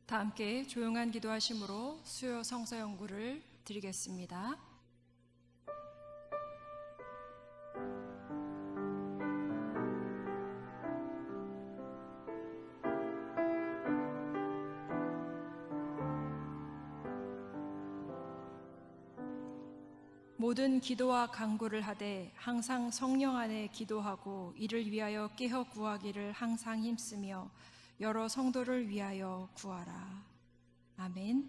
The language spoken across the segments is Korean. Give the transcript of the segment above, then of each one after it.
다 함께 조용한 기도하심으로 수요 성서 연구를 드리겠습니다. 모든 기도와 간구를 하되 항상 성령 안에 기도하고 이를 위하여 깨어 구하기를 항상 힘쓰며 여러 성도를 위하여 구하라. 아멘.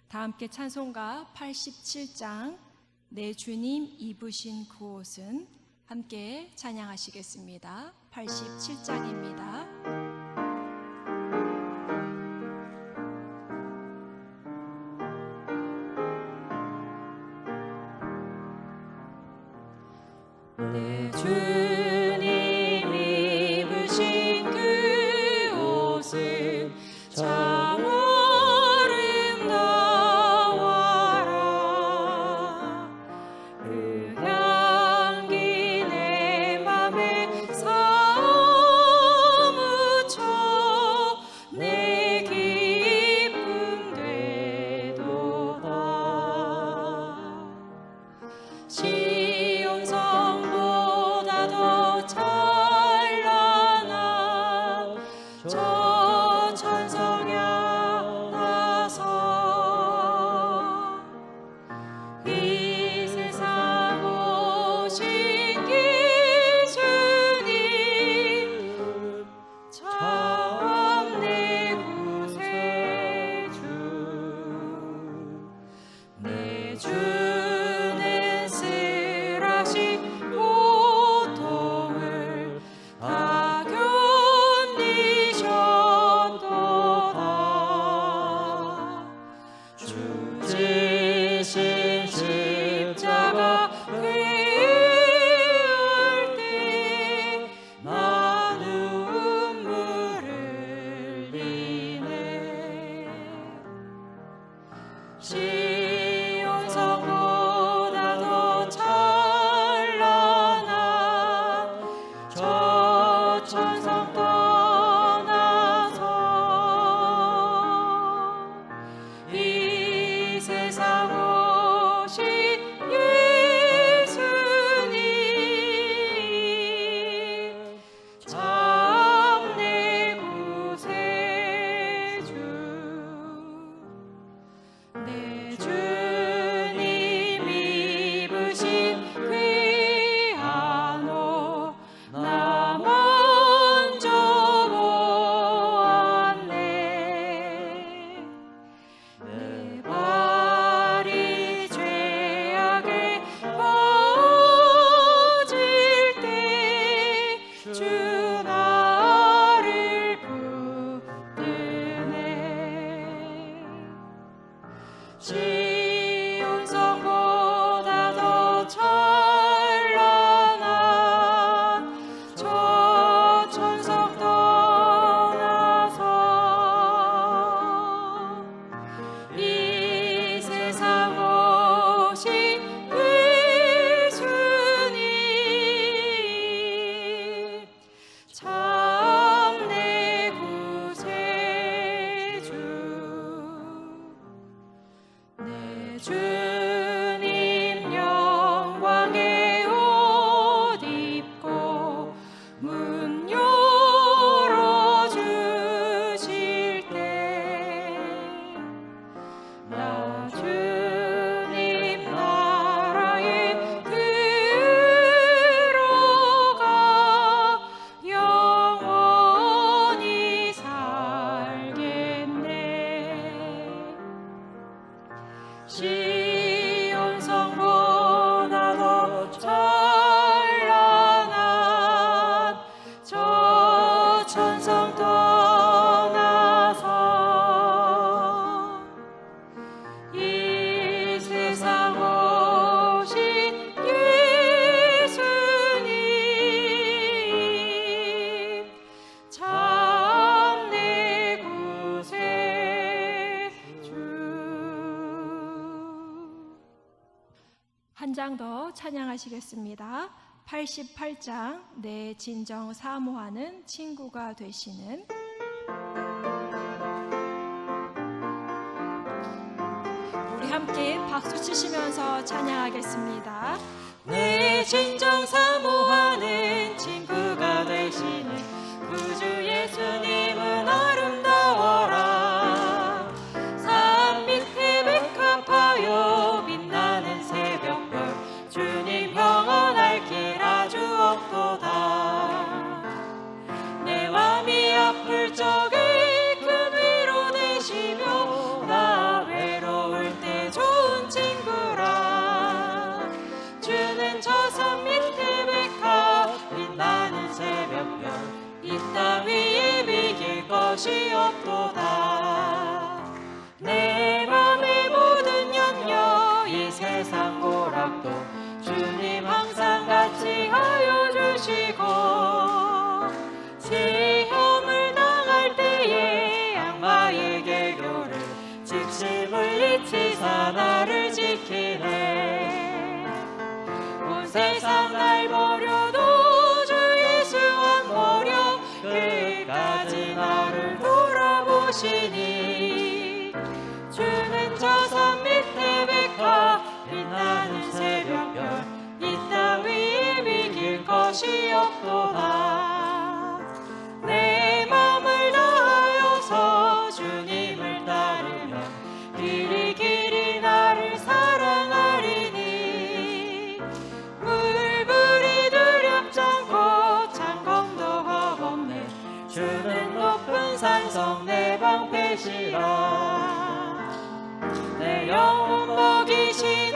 다 함께 찬송가 87장 내 주님 입으신 그옷은 함께 찬양하시겠습니다. 87장입니다. 내 주님 입으신 그 옷은 참 아름다워라. 그 향기 내 맘에 사무쳐 내 기쁨 되도다. 시온 성보다 더 찬란한 저 찬성향 나서 이 세상 오신 예수님 참 내 구세주. 내 주는 쓰라신 고통을 다 견디셨도다. 주 지신 십자가 회을 때 나 눈물을 흘리네. 시온 성보다 더 찬란한 저 천성 떠나서 이 세상 오신 예수님 참 내 구세주. 내 주님 입으신 귀한 옷 나 먼저 보았네. 내 발이 죄악에 빠질 때 주 나를 붙드네. 시온 성보다 더 찬란한 저 천성 떠나서 이 세상 오신 예수님 참 내 구세주. 내 주님 영광의 옷 입고 문 열어주실 때 나 주님 나라에 들어가 영원히 살겠네. 시온 성보다 더 찬란한 저 천성 떠나서 이 세상 오신 예수님 참 내 구세주. 한 장 더 찬양하시겠습니다. 88장 내 진정 사모하는 친구가 되시는 우리 함께 박수 치시면서 찬양하겠습니다. 내 진정 사모하는 친구가 되시는 구주 예수님은 아름다워라. 산 밑에 백합하여 빛나는 새벽별 주님 영원할 길 아주 없도다. 내 맘이 아플 적에 큰 위로 되시며 나 외로울 때 좋은 친구라. 주는 저 산 밑에 백합 빛나는 새벽별 이 땅 위에 비길 것이 없도다. 내 맘의 모든 염려 이 세상 고락도 주님 항상 같이 하여 주시고, 시험을 당할 때에 악마의 개교를 즉시 물리치사 나를 지키네. 온 세상 날 버려도 주 예수 안 버려 끝까지 나를 돌아보시니. 주는 저 산 밑에 백합 빛나는 새벽별 이 땅 위에 비길 것이 없도다. 내 맘을 다하여서 주님을 따르면 길이 길이 나를 사랑하리니. 물불이 두렵지 않고 창검도 겁없네. 주는 높은 산성 내 방패시라. 내 영혼 먹이시는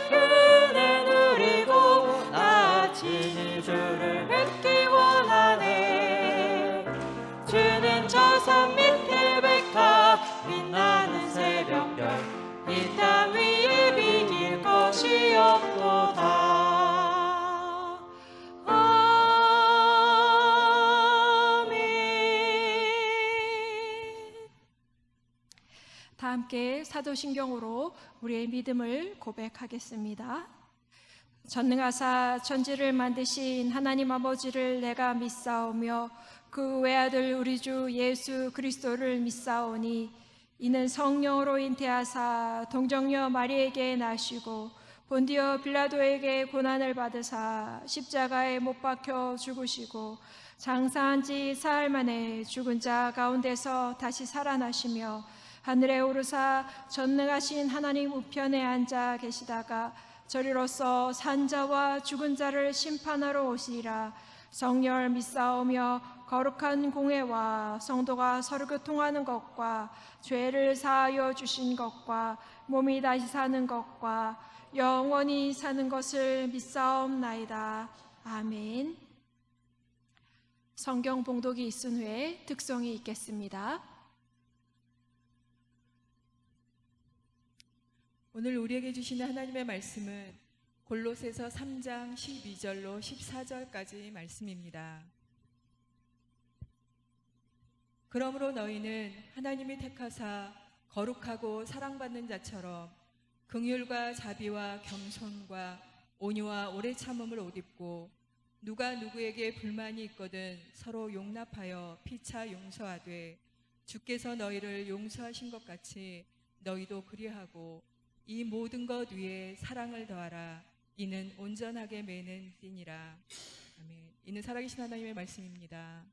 그네 누리고 나 친히 주를 뵙기 원하네. 주는 저 산 밑에 백합 빛나는 새벽별 이 땅 위에 비길 것이 없도다. 다 함께 사도신경으로 우리의 믿음을 고백하겠습니다. 전능하사 천지를 만드신 하나님 아버지를 내가 믿사오며 그 외아들 우리 주 예수 그리스도를 믿사오니 이는 성령으로 잉태하사 동정녀 마리에게 나시고 본디오 빌라도에게 고난을 받으사 십자가에 못 박혀 죽으시고 장사한 지 사흘 만에 죽은 자 가운데서 다시 살아나시며 하늘에 오르사 전능하신 하나님 우편에 앉아 계시다가 저리로서 산자와 죽은 자를 심판하러 오시리라. 성령을 믿사오며 거룩한 공회와 성도가 서로 교통하는 것과 죄를 사하여 주신 것과 몸이 다시 사는 것과 영원히 사는 것을 믿사옵나이다. 아멘. 성경 봉독이 있은 후에 득송이 있겠습니다. 오늘 우리에게 주시는 하나님의 말씀은 골로새서 3장 12절로 14절까지 말씀입니다. 그러므로 너희는 하나님이 택하사 거룩하고 사랑받는 자처럼 긍휼과 자비와 겸손과 온유와 오래 참음을 옷 입고 누가 누구에게 불만이 있거든 서로 용납하여 피차 용서하되 주께서 너희를 용서하신 것 같이 너희도 그리하고 이 모든 것 위에 사랑을 더하라. 이는 온전하게 매는 띠니라. 아멘. 이는 살아계신 하나님의 말씀입니다.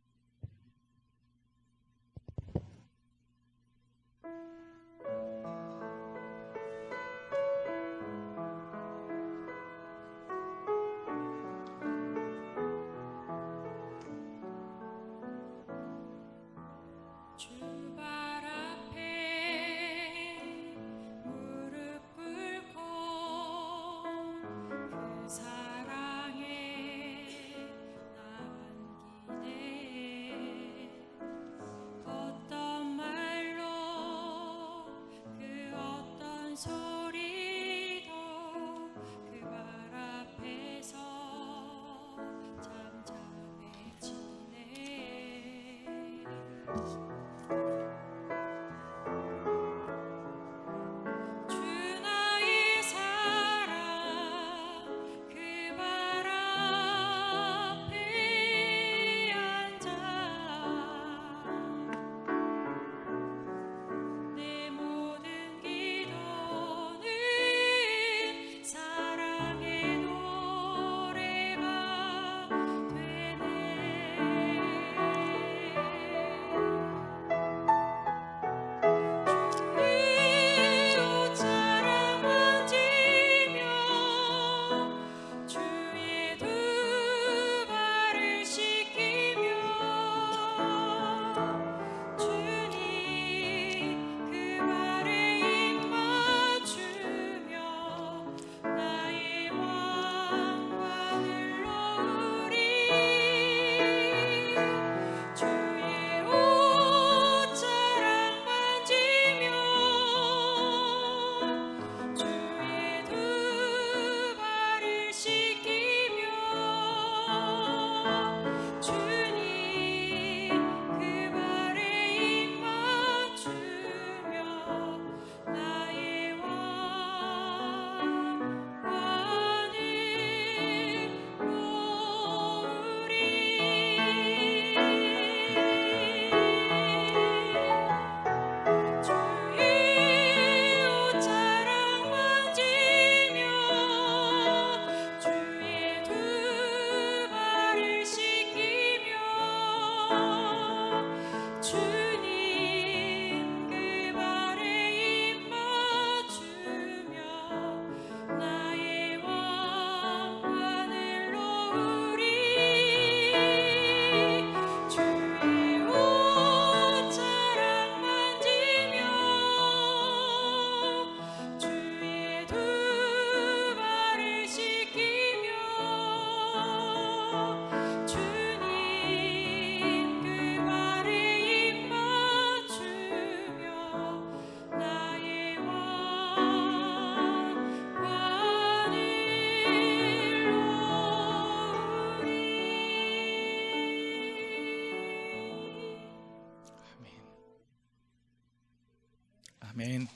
아멘.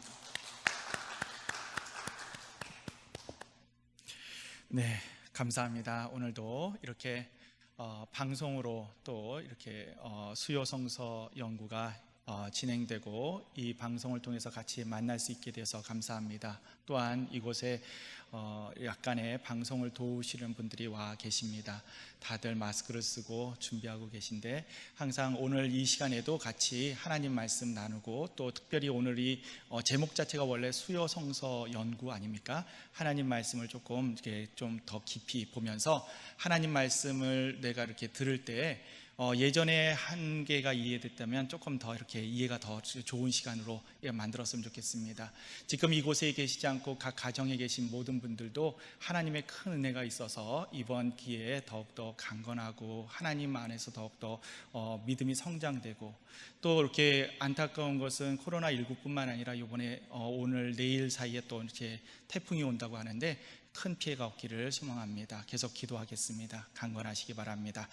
네, 감사합니다. 오늘도 이렇게 방송으로 또 이렇게 수요 성서 연구가 진행되고 이 방송을 통해서 같이 만날 수 있게 돼서 감사합니다. 또한 이곳에 약간의 방송을 도우시는 분들이 와 계십니다. 다들 마스크를 쓰고 준비하고 계신데 항상 오늘 이 시간에도 같이 하나님 말씀 나누고 또 특별히 오늘 이 제목 자체가 원래 수요 성서 연구 아닙니까? 하나님 말씀을 조금 이렇게 좀 더 깊이 보면서 하나님 말씀을 내가 이렇게 들을 때 예전에 한계가 이해됐다면 조금 더 이렇게 이해가 더 좋은 시간으로 만들었으면 좋겠습니다. 지금 이곳에 계시지 않고 각 가정에 계신 모든 분들도 하나님의 큰 은혜가 있어서 이번 기회에 더욱더 강건하고 하나님 안에서 더욱더 믿음이 성장되고 또 이렇게 안타까운 것은 코로나19뿐만 아니라 이번에 오늘 내일 사이에 또 이렇게 태풍이 온다고 하는데 큰 피해가 없기를 소망합니다. 계속 기도하겠습니다. 강건하시기 바랍니다.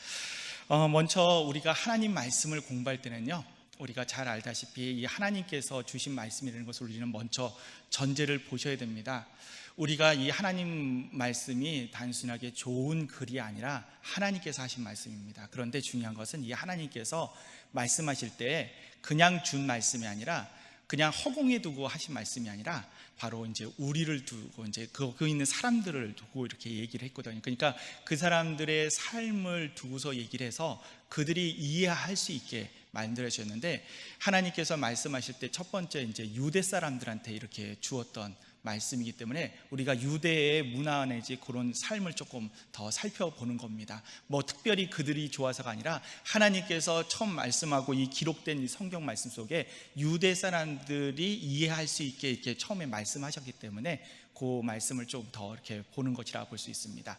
먼저 우리가 하나님 말씀을 공부할 때는요, 우리가 잘 알다시피 이 하나님께서 주신 말씀이라는 것을 우리는 먼저 전제를 보셔야 됩니다. 우리가 이 하나님 말씀이 단순하게 좋은 글이 아니라 하나님께서 하신 말씀입니다. 그런데 중요한 것은 이 하나님께서 말씀하실 때 그냥 준 말씀이 아니라 그냥 허공에 두고 하신 말씀이 아니라 바로 이제 우리를 두고 이제 그 있는 사람들을 두고 이렇게 얘기를 했거든요. 그러니까 그 사람들의 삶을 두고서 얘기를 해서 그들이 이해할 수 있게 만들어 주셨는데 하나님께서 말씀하실 때 첫 번째 이제 유대 사람들한테 이렇게 주었던 말씀이기 때문에 우리가 유대의 문화 내지 그런 삶을 조금 더 살펴보는 겁니다. 뭐 특별히 그들이 좋아서가 아니라 하나님께서 처음 말씀하고 이 기록된 이 성경 말씀 속에 유대 사람들이 이해할 수 있게 이렇게 처음에 말씀하셨기 때문에 그 말씀을 좀 더 이렇게 보는 것이라 볼 수 있습니다.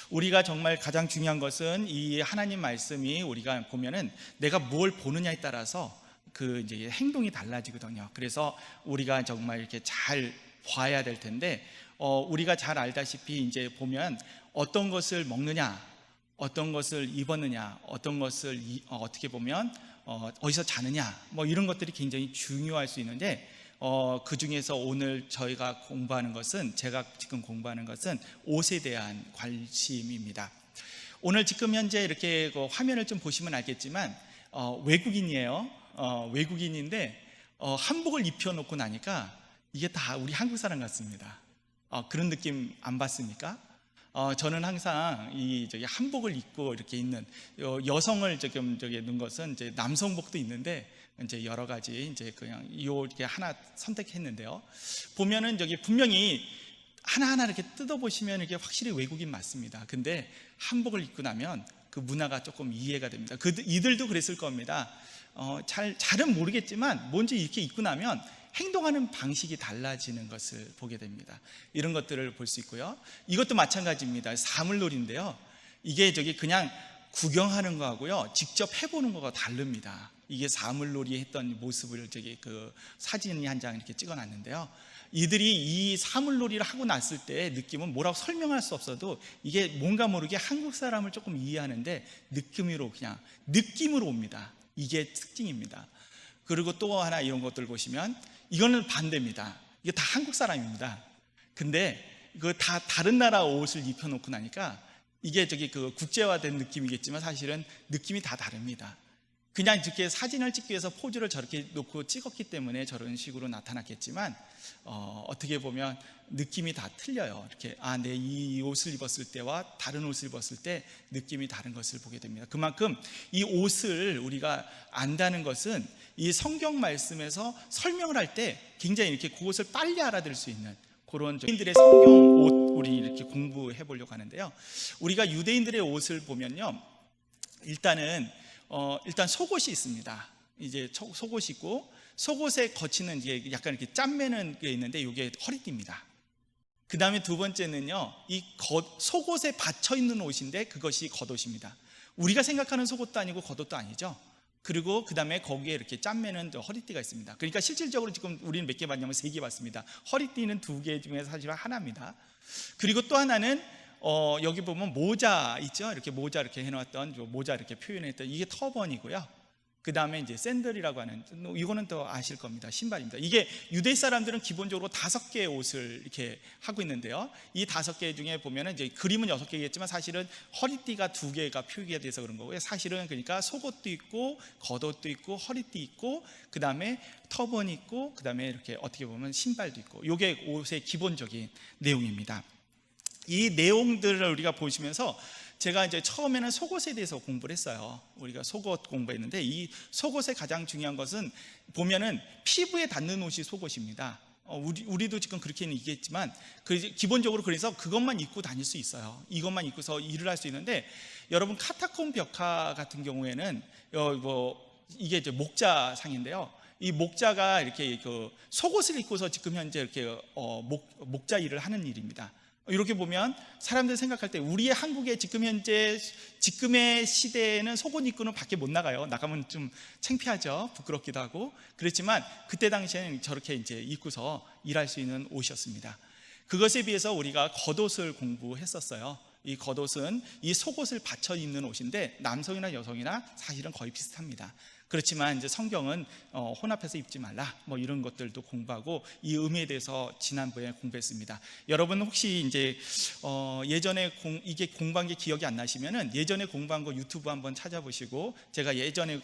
우리가 정말 가장 중요한 것은 이 하나님 말씀이 우리가 보면은 내가 뭘 보느냐에 따라서 그 이제 행동이 달라지거든요. 그래서 우리가 정말 이렇게 잘 봐야 될 텐데 우리가 잘 알다시피 이제 보면 어떤 것을 먹느냐, 어떤 것을 입었느냐, 어떤 것을 어떻게 보면 어디서 자느냐, 뭐 이런 것들이 굉장히 중요할 수 있는데 그 중에서 오늘 저희가 공부하는 것은 제가 지금 공부하는 것은 옷에 대한 관심입니다. 오늘 지금 현재 이렇게 그 화면을 좀 보시면 알겠지만 외국인이에요. 외국인인데 한복을 입혀놓고 나니까 이게 다 우리 한국 사람 같습니다. 그런 느낌 안 받습니까? 저는 항상 저기 한복을 입고 이렇게 있는 여성을 넣은 것은 이제 남성복도 있는데 이제 여러 가지 이제 그냥 이렇게 하나 선택했는데요. 보면은 저기 분명히 하나하나 이렇게 뜯어보시면 이게 확실히 외국인 맞습니다. 근데 한복을 입고 나면 그 문화가 조금 이해가 됩니다. 이들도 그랬을 겁니다. 잘은 모르겠지만 뭔지 이렇게 입고 나면 행동하는 방식이 달라지는 것을 보게 됩니다. 이런 것들을 볼 수 있고요. 이것도 마찬가지입니다. 사물놀이인데요. 이게 그냥 구경하는 거하고요, 직접 해보는 거가 다릅니다. 이게 사물놀이 했던 모습을 그 사진이 한 장 이렇게 찍어놨는데요. 이들이 이 사물놀이를 하고 났을 때 느낌은 뭐라고 설명할 수 없어도 이게 뭔가 모르게 한국 사람을 조금 이해하는데 그냥 느낌으로 옵니다. 이게 특징입니다. 그리고 또 하나 이런 것들 보시면 이거는 반대입니다. 이게 다 한국 사람입니다. 근데 그 다 다른 나라 옷을 입혀놓고 나니까 이게 그 국제화된 느낌이겠지만 사실은 느낌이 다 다릅니다. 그냥 이렇게 사진을 찍기 위해서 포즈를 저렇게 놓고 찍었기 때문에 저런 식으로 나타났겠지만 어떻게 보면 느낌이 다 틀려요. 이렇게 내 이 옷을 입었을 때와 다른 옷을 입었을 때 느낌이 다른 것을 보게 됩니다. 그만큼 이 옷을 우리가 안다는 것은 이 성경 말씀에서 설명을 할 때 굉장히 이렇게 그것을 빨리 알아들을 수 있는 그런 유대인들의 성경 옷 우리 이렇게 공부해 보려고 하는데요. 우리가 유대인들의 옷을 보면요, 일단 속옷이 있습니다. 이제 속옷이 있고 속옷에 거치는 이게 약간 이렇게 짠매는 게 있는데 이게 허리띠입니다. 그 다음에 두 번째는요, 이 속옷에 받쳐 있는 옷인데 그것이 겉옷입니다. 우리가 생각하는 속옷도 아니고 겉옷도 아니죠. 그리고 그 다음에 거기에 이렇게 짠매는 허리띠가 있습니다. 그러니까 실질적으로 지금 우리는 몇 개 봤냐면 3개 봤습니다. 허리띠는 2개 중에서 사실 하나입니다. 그리고 또 하나는 여기 보면 모자 있죠. 이렇게 모자 이렇게 해놨던 모자 이렇게 표현했던 이게 터번이고요. 그 다음에 이제 샌들이라고 하는, 이거는 또 아실 겁니다. 신발입니다. 이게 유대 사람들은 기본적으로 5개의 옷을 이렇게 하고 있는데요. 이 5개 중에 보면은 이제 그림은 6개겠지만 사실은 허리띠가 2개가 표기가 돼서 그런 거고요. 사실은 그러니까 속옷도 있고 겉옷도 있고 허리띠 있고 그 다음에 터번 있고 그 다음에 이렇게 어떻게 보면 신발도 있고, 이게 옷의 기본적인 내용입니다. 이 내용들을 우리가 보시면서 제가 이제 처음에는 속옷에 대해서 공부를 했어요. 우리가 속옷 공부했는데 이 속옷의 가장 중요한 것은 보면은 피부에 닿는 옷이 속옷입니다. 우리도 지금 그렇게는 얘기했지만 기본적으로 그래서 그것만 입고 다닐 수 있어요. 이것만 입고서 일을 할 수 있는데, 여러분 카타콤 벽화 같은 경우에는 이게 이제 목자상인데요. 이 목자가 이렇게 그 속옷을 입고서 지금 현재 이렇게 목자 일을 하는 일입니다. 이렇게 보면 사람들 생각할 때 우리의 한국의 지금의 시대에는 속옷 입고는 밖에 못 나가요. 나가면 좀 창피하죠. 부끄럽기도 하고. 그렇지만 그때 당시에는 저렇게 이제 입고서 일할 수 있는 옷이었습니다. 그것에 비해서 우리가 겉옷을 공부했었어요. 이 겉옷은 이 속옷을 받쳐 입는 옷인데 남성이나 여성이나 사실은 거의 비슷합니다. 그렇지만 이제 성경은 혼합해서 입지 말라 뭐 이런 것들도 공부하고 이 의미에 대해서 지난번에 공부했습니다. 여러분 혹시 이제 예전에 이게 공부한 게 기억이 안 나시면은 예전에 공부한 거 유튜브 한번 찾아보시고, 제가 예전에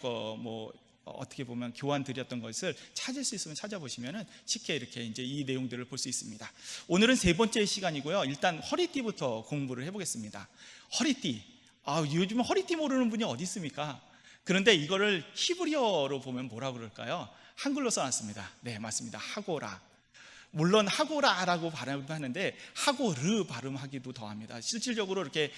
어떻게 보면 교환 드렸던 것을 찾을 수 있으면 찾아보시면은 쉽게 이렇게 이제 이 내용들을 볼 수 있습니다. 오늘은 3번째 시간이고요. 일단 허리띠부터 공부를 해보겠습니다. 허리띠. 요즘 허리띠 모르는 분이 어디 있습니까? 그런데 이거를 히브리어로 보면 뭐라고 그럴까요? 한글로 써놨습니다. 네, 맞습니다. 하고라. 물론 하고라라고 발음하는데 하고르 발음하기도 더합니다. 실질적으로 이렇게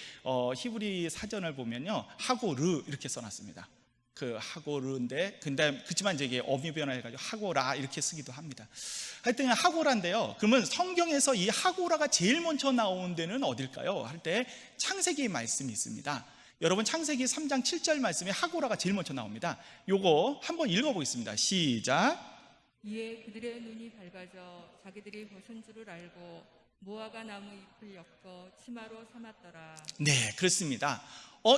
히브리 사전을 보면요, 하고르 이렇게 써놨습니다. 그 하고르인데 그렇지만 이제 이게 어미 변화해가지고 하고라 이렇게 쓰기도 합니다. 하여튼 하고라인데요. 그러면 성경에서 이 하고라가 제일 먼저 나온 데는 어딜까요? 할 때 창세기 말씀이 있습니다. 여러분 창세기 3장 7절 말씀에 하고라가 제일 먼저 나옵니다. 요거 한번 읽어보겠습니다. 시작. 이에 그들의 눈이 밝아져 자기들이 벗은 줄을 알고 무화과 나무 잎을 엮어 치마로 삼았더라. 네, 그렇습니다.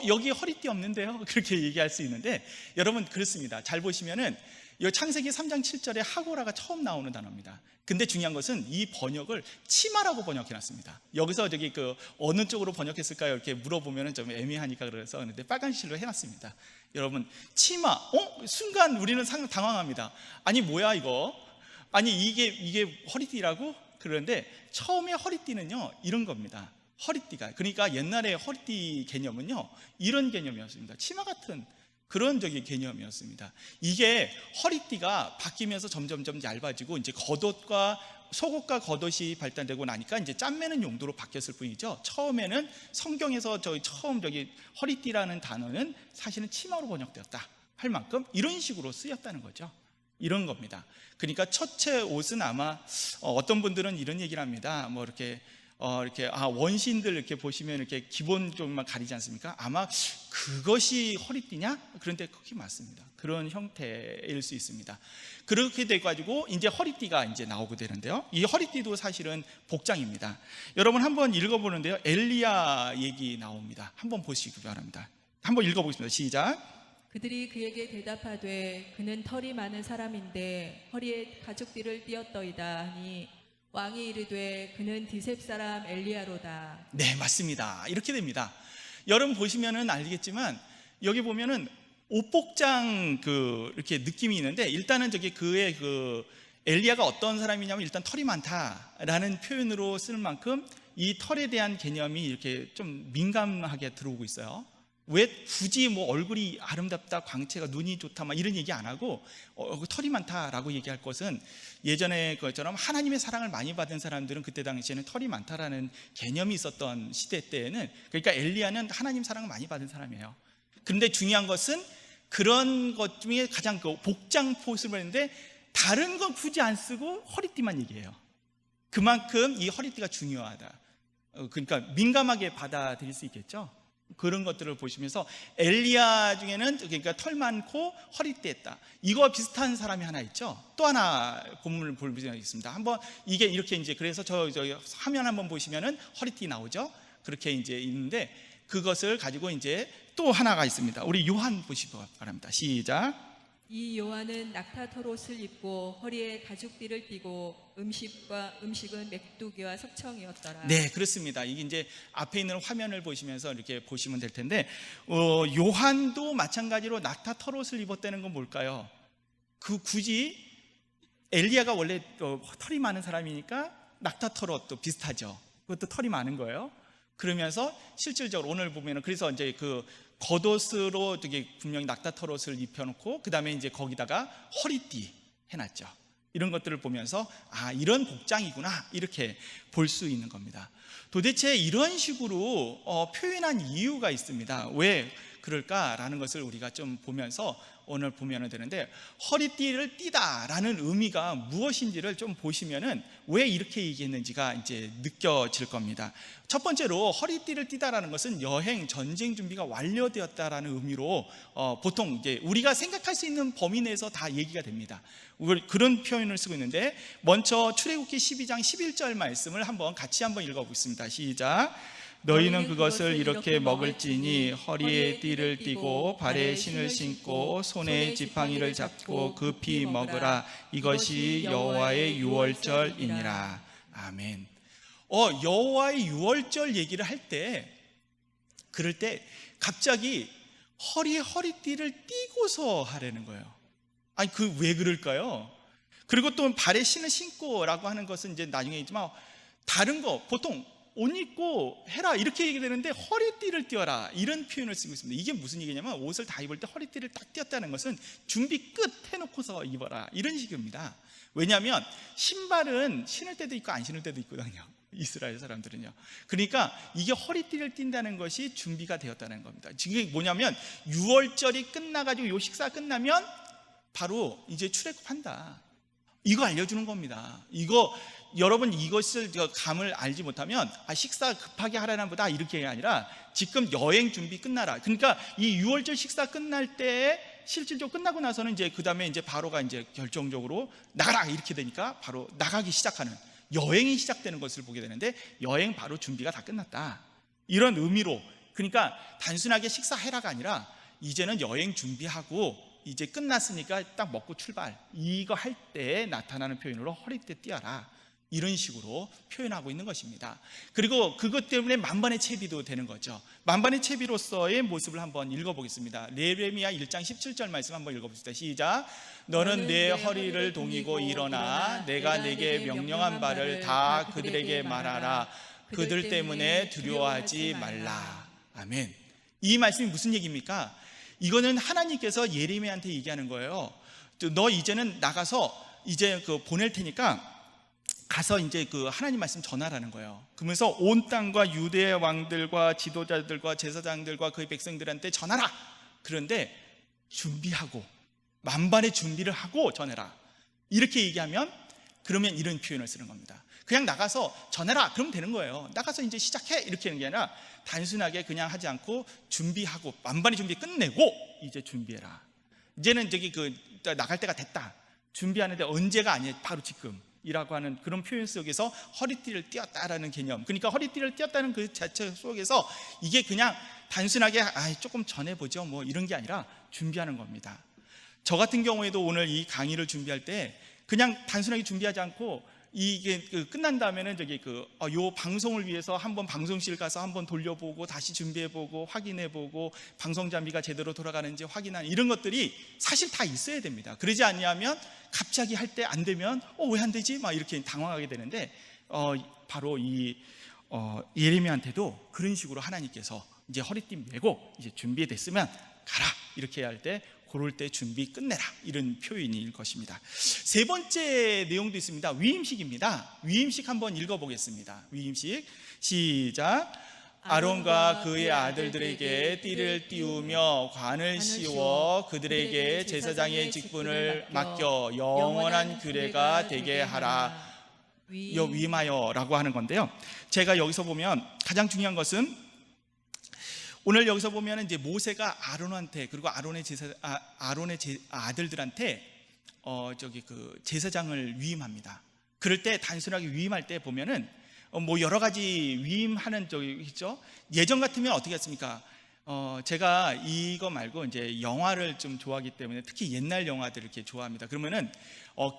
여기 허리띠 없는데요? 그렇게 얘기할 수 있는데, 여러분 그렇습니다. 잘 보시면은 이 창세기 3장 7절에 하고라가 처음 나오는 단어입니다. 근데 중요한 것은 이 번역을 치마라고 번역해놨습니다. 여기서 어느 쪽으로 번역했을까요? 이렇게 물어보면 좀 애매하니까 그래서 근데 빨간 실로 해놨습니다. 여러분 치마, 순간 우리는 당황합니다. 아니 뭐야 이거? 아니 이게 허리띠라고? 그런데 처음에 허리띠는요 이런 겁니다. 허리띠가, 그러니까 옛날에 허리띠 개념은요 이런 개념이었습니다. 치마 같은 그런 개념이었습니다. 이게 허리띠가 바뀌면서 점점점 얇아지고 이제 속옷과 겉옷이 발달되고 나니까 이제 짬매는 용도로 바뀌었을 뿐이죠. 처음에는 성경에서 처음 허리띠라는 단어는 사실은 치마로 번역되었다 할 만큼 이런 식으로 쓰였다는 거죠. 이런 겁니다. 그러니까 첫째 옷은 아마 어떤 분들은 이런 얘기를 합니다. 뭐 이렇게 원시인들 이렇게 보시면 이렇게 기본 쪽만 가리지 않습니까? 아마 그것이 허리띠냐? 그런데 그게 맞습니다. 그런 형태일 수 있습니다. 그렇게 돼가지고 이제 허리띠가 이제 나오게 되는데요. 이 허리띠도 사실은 복장입니다. 여러분 한번 읽어보는데요. 엘리야 얘기 나옵니다. 한번 보시기 바랍니다. 한번 읽어보겠습니다. 시작. 그들이 그에게 대답하되 그는 털이 많은 사람인데 허리에 가죽띠를 띄었더이다 하니 왕이 이르되 그는 디셉 사람 엘리야로다. 네, 맞습니다. 이렇게 됩니다. 여러분 보시면은 알겠지만 여기 보면은 옷복장 이렇게 느낌이 있는데, 일단은 그의 엘리야가 어떤 사람이냐면 일단 털이 많다라는 표현으로 쓸 만큼 이 털에 대한 개념이 이렇게 좀 민감하게 들어오고 있어요. 왜 굳이 뭐 얼굴이 아름답다, 광채가, 눈이 좋다 막 이런 얘기 안 하고 털이 많다라고 얘기할 것은, 예전에 것처럼 하나님의 사랑을 많이 받은 사람들은 그때 당시에는 털이 많다라는 개념이 있었던 시대 때에는, 그러니까 엘리야는 하나님 사랑을 많이 받은 사람이에요. 그런데 중요한 것은 그런 것 중에 가장 복장 포스를 했는데 다른 건 굳이 안 쓰고 허리띠만 얘기해요. 그만큼 이 허리띠가 중요하다. 그러니까 민감하게 받아들일 수 있겠죠. 그런 것들을 보시면서 엘리야 중에는 그러니까 털 많고 허리띠 했다. 이거 비슷한 사람이 하나 있죠. 또 하나 본문을 볼 필요가 있습니다. 한번 이게 이렇게 이제 그래서 저 화면 한번 보시면은 허리띠 나오죠. 그렇게 이제 있는데 그것을 가지고 이제 또 하나가 있습니다. 우리 요한 보시기 바랍니다. 시작. 이 요한은 낙타털 옷을 입고 허리에 가죽띠를 띠고 음식은 메뚜기와 석청이었더라. 네, 그렇습니다. 이게 이제 앞에 있는 화면을 보시면서 이렇게 보시면 될 텐데, 요한도 마찬가지로 낙타털 옷을 입었다는 건 뭘까요? 굳이 엘리야가 원래 털이 많은 사람이니까 낙타털 옷도 비슷하죠. 그것도 털이 많은 거예요. 그러면서 실질적으로 오늘 보면은 그래서 이제 그 겉옷으로 되게 분명히 낙타털 옷을 입혀놓고 그 다음에 이제 거기다가 허리띠 해놨죠. 이런 것들을 보면서 이런 복장이구나 이렇게 볼 수 있는 겁니다. 도대체 이런 식으로 표현한 이유가 있습니다. 왜 그럴까라는 것을 우리가 좀 보면서 오늘 보면 되는데, 허리띠를 띠다라는 의미가 무엇인지를 좀 보시면은 왜 이렇게 얘기했는지가 이제 느껴질 겁니다. 첫 번째로 허리띠를 띠다라는 것은 여행, 전쟁 준비가 완료되었다라는 의미로 보통 이제 우리가 생각할 수 있는 범위 내에서 다 얘기가 됩니다. 그런 표현을 쓰고 있는데, 먼저 출애굽기 12장 11절 말씀을 같이 한번 읽어보겠습니다. 시작. 너희는 그것을 이렇게 먹을지니 허리에 띠를 띠고 발에 신을 신고 손에 지팡이를 잡고 급히 먹으라. 이것이 여호와의 유월절이니라. 아멘. 여호와의 유월절 얘기를 할 때, 그럴 때 갑자기 허리에 허리띠를 띠고서 하라는 거예요. 아니 왜 그럴까요? 그리고 또 발에 신을 신고라고 하는 것은 이제 나중에 있지만, 다른 거 보통 옷 입고 해라 이렇게 얘기되는데 허리띠를 띄워라 이런 표현을 쓰고 있습니다. 이게 무슨 얘기냐면, 옷을 다 입을 때 허리띠를 딱 띄웠다는 것은 준비 끝 해놓고서 입어라 이런 식입니다. 왜냐하면 신발은 신을 때도 있고 안 신을 때도 있거든요, 이스라엘 사람들은요. 그러니까 이게 허리띠를 띈다는 것이 준비가 되었다는 겁니다. 지금 뭐냐면, 유월절이 끝나가지고 요 식사 끝나면 바로 이제 출애굽한다, 이거 알려주는 겁니다. 여러분 이것을 감을 알지 못하면 식사 급하게 하라는 보다 이렇게 아니라 지금 여행 준비 끝나라. 그러니까 이 6월절 식사 끝날 때 실질적으로 끝나고 나서는 이제 그 다음에 이제 바로가 이제 결정적으로 나가라 이렇게 되니까 바로 나가기 시작하는 여행이 시작되는 것을 보게 되는데, 여행 바로 준비가 다 끝났다 이런 의미로, 그러니까 단순하게 식사해라가 아니라 이제는 여행 준비하고 이제 끝났으니까 딱 먹고 출발, 이거 할 때 나타나는 표현으로 허리띠 띄어라 이런 식으로 표현하고 있는 것입니다. 그리고 그것 때문에 만반의 채비도 되는 거죠. 만반의 채비로서의 모습을 한번 읽어보겠습니다. 레위기야 1장 17절 말씀 한번 읽어봅시다. 시작. 너는 내 허리를 동이고 일어나 내가 내게 명령한 바를 다 그들에게 말하라. 그들 때문에 두려워하지 말라. 아멘. 이 말씀이 무슨 얘기입니까? 이거는 하나님께서 예레미야한테 얘기하는 거예요. 너 이제는 나가서 이제 보낼 테니까 가서 이제 하나님 말씀 전하라는 거예요. 그러면서 온 땅과 유대의 왕들과 지도자들과 제사장들과 그의 백성들한테 전하라. 그런데 준비하고 만반의 준비를 하고 전해라 이렇게 얘기하면, 그러면 이런 표현을 쓰는 겁니다. 그냥 나가서 전해라 그러면 되는 거예요. 나가서 이제 시작해 이렇게 하는 게 아니라 단순하게 그냥 하지 않고 준비하고 만반의 준비 끝내고 이제 준비해라. 이제는 나갈 때가 됐다. 준비하는데 언제가 아니에요, 바로 지금 이라고 하는 그런 표현 속에서 허리띠를 띄었다라는 개념. 그러니까 허리띠를 띄었다는 그 자체 속에서 이게 그냥 단순하게 조금 전해보죠 뭐 이런 게 아니라 준비하는 겁니다. 저 같은 경우에도 오늘 이 강의를 준비할 때 그냥 단순하게 준비하지 않고, 이게 끝난 다음에는 요 방송을 위해서 한번 방송실 가서 한번 돌려보고 다시 준비해보고 확인해보고 방송 장비가 제대로 돌아가는지 확인하는 이런 것들이 사실 다 있어야 됩니다. 그러지 않으면 갑자기 할 때 안 되면 왜 안 되지? 막 이렇게 당황하게 되는데, 바로 이 예레미야한테도 그런 식으로 하나님께서 이제 허리띠 메고 이제 준비됐으면 가라 이렇게 할 때, 그럴 때 준비 끝내라 이런 표현일 것입니다. 세 번째 내용도 있습니다. 위임식입니다. 위임식 한번 읽어보겠습니다. 위임식 시작. 아론과 그의 아들들에게 띠를 띄우며 관을 씌워 그들에게 제사장의 직분을 맡겨 영원한 규례가 되게 하라. 위임하여라고 하는 건데요. 제가 여기서 보면 가장 중요한 것은, 오늘 여기서 보면 이제 모세가 아론한테, 그리고 아론의 아들들한테 제사장을 위임합니다. 그럴 때 단순하게 위임할 때 보면은 여러 가지 위임하는 있죠. 예전 같으면 어떻게 했습니까? 제가 이거 말고 이제 영화를 좀 좋아하기 때문에 특히 옛날 영화들을 이렇게 좋아합니다. 그러면은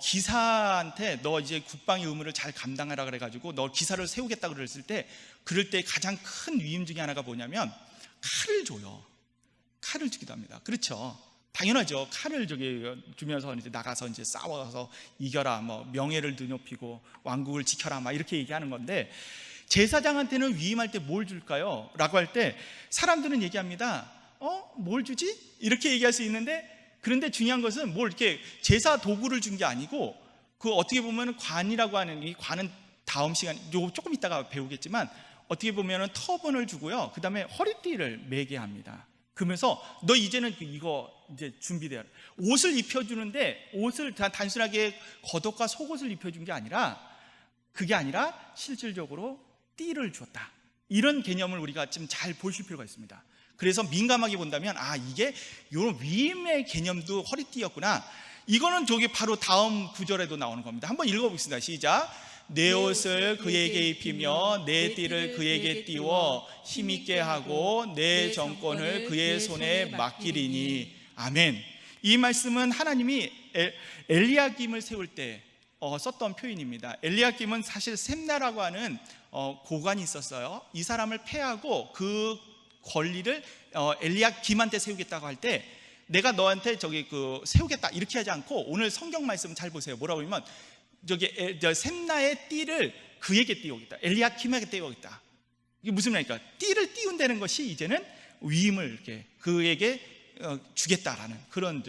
기사한테 너 이제 국방의 의무를 잘 감당하라 그래가지고 너 기사를 세우겠다 그랬을 때, 그럴 때 가장 큰 위임 중에 하나가 뭐냐면 칼을 줘요. 칼을 주기도 합니다. 그렇죠? 당연하죠. 칼을 주면서 이제 나가서 이제 싸워서 이겨라, 뭐 명예를 드높이고 왕국을 지켜라, 막 이렇게 얘기하는 건데, 제사장한테는 위임할 때 뭘 줄까요? 라고 할 때 사람들은 얘기합니다. 뭘 주지? 이렇게 얘기할 수 있는데, 그런데 중요한 것은 뭘 이렇게 제사 도구를 준 게 아니고, 그 어떻게 보면 관이라고 하는, 이 관은 다음 시간 조금 이따가 배우겠지만, 어떻게 보면 터번을 주고요, 그 다음에 허리띠를 매게 합니다. 그러면서 너 이제는 이거 이제 준비돼야, 옷을 입혀주는데, 옷을 단순하게 겉옷과 속옷을 입혀준 게 아니라, 그게 아니라 실질적으로 띠를 주었다. 이런 개념을 우리가 좀 잘 보실 필요가 있습니다. 그래서 민감하게 본다면, 이게 이런 위임의 개념도 허리띠였구나. 이거는 저기 바로 다음 구절에도 나오는 겁니다. 한번 읽어보겠습니다. 시작. 내 옷을 그에게 입히며 내 띠를 그에게 띄워 힘있게 하고 내 정권을 그의 손에 맡기리니. 아멘. 이 말씀은 하나님이 엘리야김을 세울 때 썼던 표현입니다. 엘리야김은 사실 셈나라고 하는 고관이 있었어요. 이 사람을 패하고 그 권리를 엘리야김한테 세우겠다고 할 때, 내가 너한테 세우겠다 이렇게 하지 않고, 오늘 성경 말씀 잘 보세요. 뭐라고 하면 셈나의 띠를 그에게 띄우겠다, 엘리야김에게 띄우겠다. 이게 무슨 말입니까? 띠를 띄운다는 것이 이제는 위임을 이렇게 그에게 주겠다라는 그런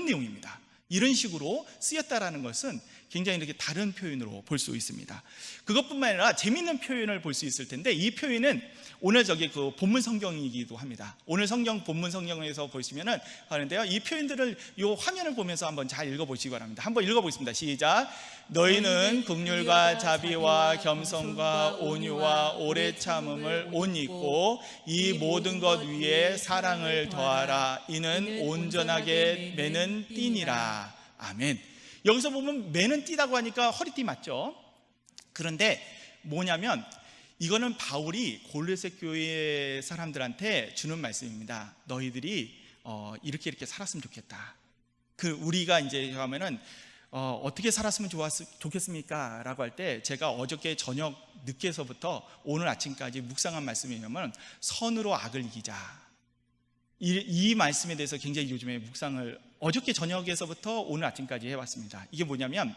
내용입니다. 이런 식으로 쓰였다라는 것은 굉장히 이렇게 다른 표현으로 볼 수 있습니다. 그것뿐만 아니라 재미있는 표현을 볼 수 있을 텐데, 이 표현은 오늘 그 본문 성경이기도 합니다. 오늘 본문 성경에서 보시면은 하는데요, 이 표현들을 이 화면을 보면서 한번 잘 읽어보시기 바랍니다. 한번 읽어보겠습니다. 시작. 너희는 긍휼과 자비와 겸손과 온유와 오래 참음을 옷 입고 이 모든 것 위에 사랑을 더하라. 이는 온전하게 매는 띠니라. 아멘. 여기서 보면 매는 띠라고 하니까 허리띠 맞죠? 그런데 뭐냐면, 이거는 바울이 골로새 교회 사람들한테 주는 말씀입니다. 너희들이 이렇게 살았으면 좋겠다. 우리가 이제 하면은 어떻게 살았으면 좋겠습니까? 라고 할 때, 제가 어저께 저녁 늦게서부터 오늘 아침까지 묵상한 말씀이 뭐냐면, 선으로 악을 이기자. 이 말씀에 대해서 굉장히 요즘에 묵상을 어저께 저녁에서부터 오늘 아침까지 해왔습니다. 이게 뭐냐면,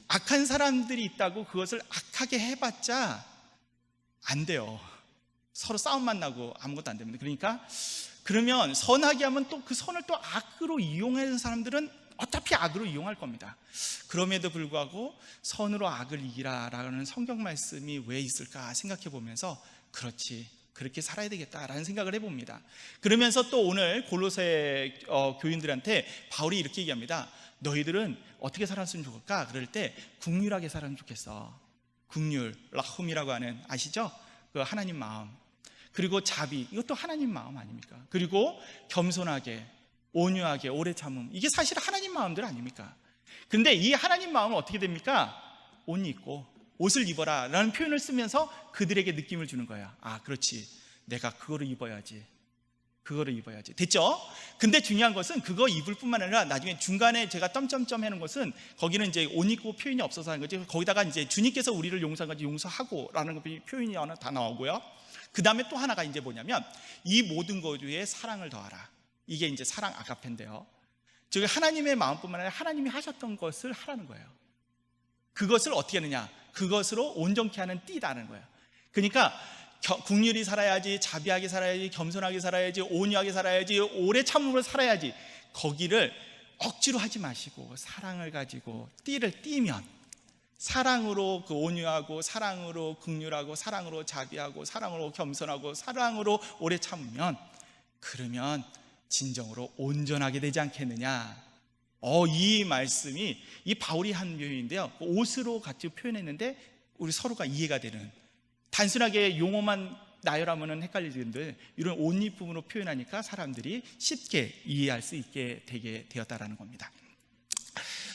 악한 사람들이 있다고 그것을 악하게 해봤자 안 돼요. 서로 싸움만 나고 아무것도 안 됩니다. 그러면 선하게 하면 또 그 선을 또 악으로 이용하는 사람들은 어차피 악으로 이용할 겁니다. 그럼에도 불구하고 선으로 악을 이기라라는 성경 말씀이 왜 있을까 생각해 보면서, 그렇지, 그렇게 살아야 되겠다라는 생각을 해봅니다. 그러면서 또 오늘 골로새 교인들한테 바울이 이렇게 얘기합니다. 너희들은 어떻게 살았으면 좋을까? 그럴 때 긍휼하게 살았으면 좋겠어. 긍휼, 라훔이라고 하는, 아시죠? 그 하나님 마음. 그리고 자비, 이것도 하나님 마음 아닙니까? 그리고 겸손하게, 온유하게, 오래 참음, 이게 사실 하나님 마음들 아닙니까? 근데 이 하나님 마음은 어떻게 됩니까? 옷 입고 옷을 입어라 라는 표현을 쓰면서 그들에게 느낌을 주는 거야. 그렇지, 내가 그거를 입어야지. 됐죠? 근데 중요한 것은 그거 입을 뿐만 아니라 나중에 중간에 제가 점점점 하는 것은, 거기는 이제 옷 입고 표현이 없어서 하는 거지, 거기다가 이제 주님께서 우리를 용서하고 라는 표현이 하나 다 나오고요. 그 다음에 또 하나가 이제 뭐냐면, 이 모든 것 위에 사랑을 더하라. 이게 이제 사랑 아가페인데요, 즉 하나님의 마음뿐만 아니라 하나님이 하셨던 것을 하라는 거예요. 그것을 어떻게 하느냐, 그것으로 온전케 하는 띠라는 거예요. 그러니까 긍휼히 살아야지, 자비하게 살아야지, 겸손하게 살아야지, 온유하게 살아야지, 오래 참음으로 살아야지. 거기를 억지로 하지 마시고 사랑을 가지고 띠를 띠면, 사랑으로 온유하고, 사랑으로 긍휼하고, 사랑으로 자비하고, 사랑으로 겸손하고, 사랑으로 오래 참으면, 그러면 진정으로 온전하게 되지 않겠느냐. 이 말씀이 이 바울이 한 표현인데요, 옷으로 같이 표현했는데 우리 서로가 이해가 되는, 단순하게 용어만 나열하면 헷갈리는데 이런 옷 입음으로 표현하니까 사람들이 쉽게 이해할 수 있게 되게 되었다라는 겁니다.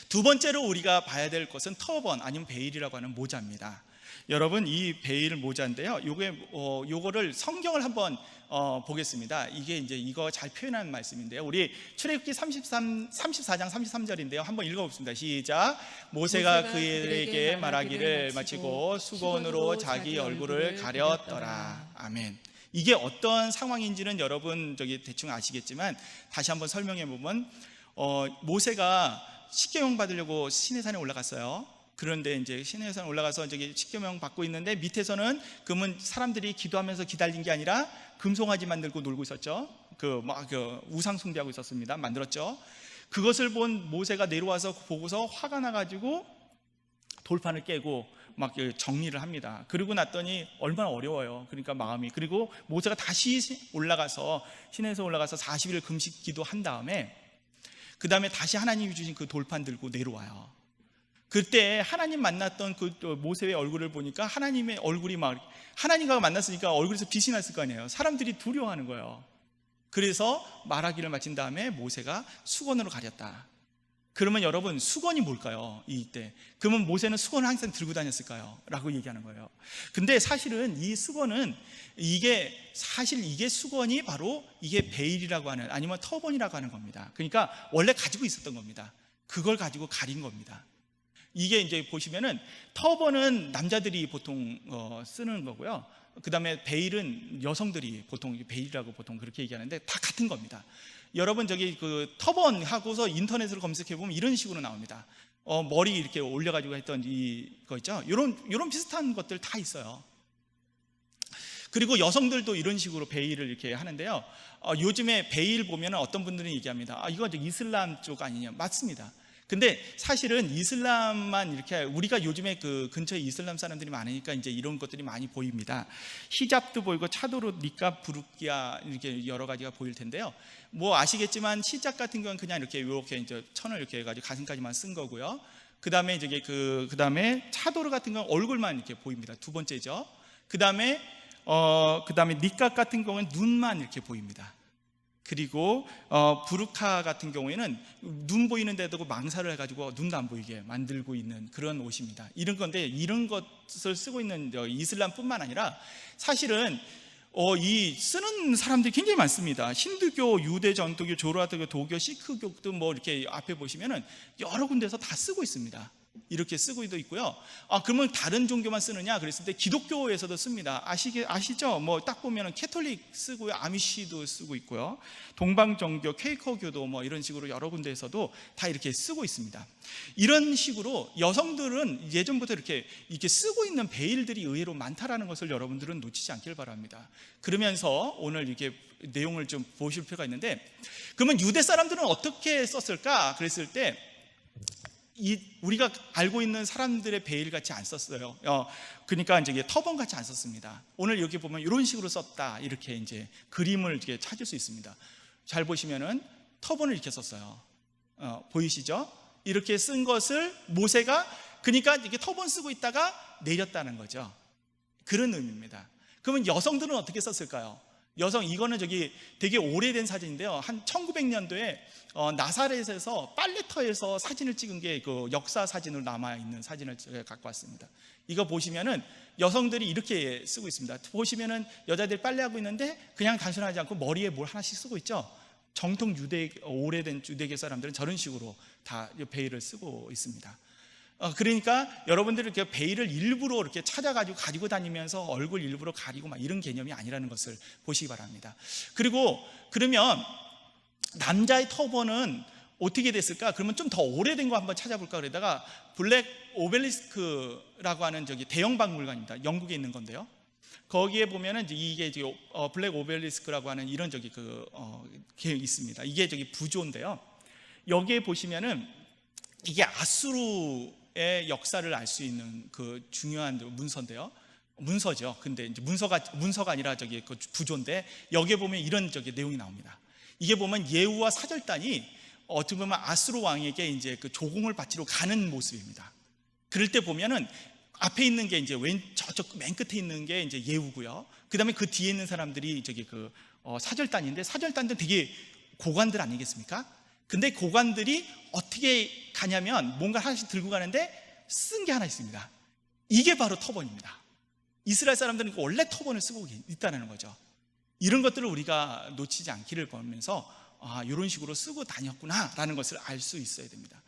두 번째로 우리가 봐야 될 것은 터번, 아니면 베일이라고 하는 모자입니다. 여러분 이 베일 모자인데요. 요거를 성경을 한번 보겠습니다. 이게 이제 이거 잘 표현한 말씀인데요. 우리 출애굽기 34장 33절인데요. 한번 읽어봅습니다. 시작. 모세가 그들에게 말하기를 마치고 수건으로 자기 얼굴을 가렸더라. 아멘. 이게 어떤 상황인지는 여러분 대충 아시겠지만 다시 한번 설명해 보면 모세가 십계명 받으려고 시내산에 올라갔어요. 그런데 이제 시내산에 올라가서 십계명 받고 있는데 밑에서는 그러면 사람들이 기도하면서 기다린 게 아니라 금송아지 만들고 놀고 있었죠. 그 우상 숭배하고 있었습니다. 만들었죠. 그것을 본 모세가 내려와서 보고서 화가 나가지고 돌판을 깨고 막 정리를 합니다. 그러고 났더니 얼마나 어려워요. 그러니까 마음이. 그리고 모세가 다시 시내에서 올라가서 40일 금식 기도한 다음에 그 다음에 다시 하나님이 주신 그 돌판 들고 내려와요. 그때 하나님 만났던 그 모세의 얼굴을 보니까 하나님의 얼굴이 하나님과 만났으니까 얼굴에서 빛이 났을 거 아니에요. 사람들이 두려워하는 거예요. 그래서 말하기를 마친 다음에 모세가 수건으로 가렸다. 그러면 여러분 수건이 뭘까요? 이때 그러면 모세는 수건을 항상 들고 다녔을까요? 라고 얘기하는 거예요. 근데 사실은 이 수건은 이게 수건이 바로 이게 베일이라고 하는 아니면 터번이라고 하는 겁니다. 그러니까 원래 가지고 있었던 겁니다. 그걸 가지고 가린 겁니다. 이게 이제 보시면은 터번은 남자들이 보통 쓰는 거고요. 그 다음에 베일은 여성들이 보통 베일이라고 보통 그렇게 얘기하는데 다 같은 겁니다. 여러분 그 터번 하고서 인터넷으로 검색해 보면 이런 식으로 나옵니다. 머리 이렇게 올려가지고 했던 이거 있죠. 이런 비슷한 것들 다 있어요. 그리고 여성들도 이런 식으로 베일을 이렇게 하는데요. 요즘에 베일 보면 어떤 분들은 얘기합니다. 이거 이슬람 쪽 아니냐? 맞습니다. 근데 사실은 이슬람만 이렇게 우리가 요즘에 그 근처에 이슬람 사람들이 많으니까 이제 이런 것들이 많이 보입니다. 히잡도 보이고 차도르, 니캅, 부르키아 이렇게 여러 가지가 보일 텐데요. 뭐 아시겠지만 히잡 같은 경우는 그냥 이렇게 이제 천을 이렇게 해가지고 가슴까지만 쓴 거고요. 그 다음에 이제 그 다음에 차도르 같은 경우는 얼굴만 이렇게 보입니다. 두 번째죠. 그 다음에 니캅 같은 경우는 눈만 이렇게 보입니다. 그리고 부르카 같은 경우에는 눈 보이는 데도 망사를 해가지고 눈도 안 보이게 만들고 있는 그런 옷입니다. 이런 건데 이런 것을 쓰고 있는 이슬람뿐만 아니라 사실은 이 쓰는 사람들이 굉장히 많습니다. 힌두교, 유대 전통교, 조라드교, 도교, 시크교도 뭐 이렇게 앞에 보시면은 여러 군데서 다 쓰고 있습니다. 이렇게 쓰고도 있고요. 그러면 다른 종교만 쓰느냐 그랬을 때 기독교에서도 씁니다. 아시죠? 뭐 딱 보면은 캐톨릭 쓰고요, 아미시도 쓰고 있고요, 동방정교, 퀘이커교도 뭐 이런 식으로 여러 군데에서도 다 이렇게 쓰고 있습니다. 이런 식으로 여성들은 예전부터 이렇게 쓰고 있는 베일들이 의외로 많다라는 것을 여러분들은 놓치지 않길 바랍니다. 그러면서 오늘 이렇게 내용을 좀 보실 필요가 있는데, 그러면 유대 사람들은 어떻게 썼을까 그랬을 때 우리가 알고 있는 사람들의 베일 같이 안 썼어요. 그러니까 이제 터번 같이 안 썼습니다. 오늘 여기 보면 이런 식으로 썼다 이렇게 이제 그림을 이렇게 찾을 수 있습니다. 잘 보시면은 터번을 이렇게 썼어요. 보이시죠? 이렇게 쓴 것을 모세가 그러니까 이렇게 터번 쓰고 있다가 내렸다는 거죠. 그런 의미입니다. 그러면 여성들은 어떻게 썼을까요? 이거는 되게 오래된 사진인데요. 한 1900년도에 나사렛에서 빨래터에서 사진을 찍은 게 그 역사 사진으로 남아있는 사진을 갖고 왔습니다. 이거 보시면은 여성들이 이렇게 쓰고 있습니다. 보시면은 여자들이 빨래하고 있는데 그냥 단순하지 않고 머리에 뭘 하나씩 쓰고 있죠. 정통 오래된 유대계 사람들은 저런 식으로 다 베일을 쓰고 있습니다. 그러니까 여러분들이 이렇게 베일을 일부러 이렇게 찾아가지고 가지고 다니면서 얼굴 일부러 가리고 막 이런 개념이 아니라는 것을 보시기 바랍니다. 그리고 그러면 남자의 터번은 어떻게 됐을까? 그러면 좀 더 오래된 거 한번 찾아볼까 그러다가 블랙 오벨리스크라고 하는 대형 박물관입니다. 영국에 있는 건데요. 거기에 보면은 이게 블랙 오벨리스크라고 하는 이런 게 있습니다. 이게 부조인데요. 여기에 보시면은 이게 아수르의 역사를 알 수 있는 그 중요한 문서인데요. 문서죠. 근데 이제 문서가 아니라 그 부조인데 여기에 보면 이런 내용이 나옵니다. 이게 보면 예후와 사절단이 어떻게 보면 아수르 왕에게 이제 그 조공을 바치러 가는 모습입니다. 그럴 때 보면은 앞에 있는 게 이제 저쪽 맨 끝에 있는 게 이제 예후고요. 그다음에 그 뒤에 있는 사람들이 사절단인데 사절단도 되게 고관들 아니겠습니까? 근데 고관들이 어떻게 가냐면 뭔가 하나씩 들고 가는데 쓴 게 하나 있습니다. 이게 바로 터번입니다. 이스라엘 사람들은 원래 터번을 쓰고 있다는 거죠. 이런 것들을 우리가 놓치지 않기를 보면서 이런 식으로 쓰고 다녔구나라는 것을 알 수 있어야 됩니다.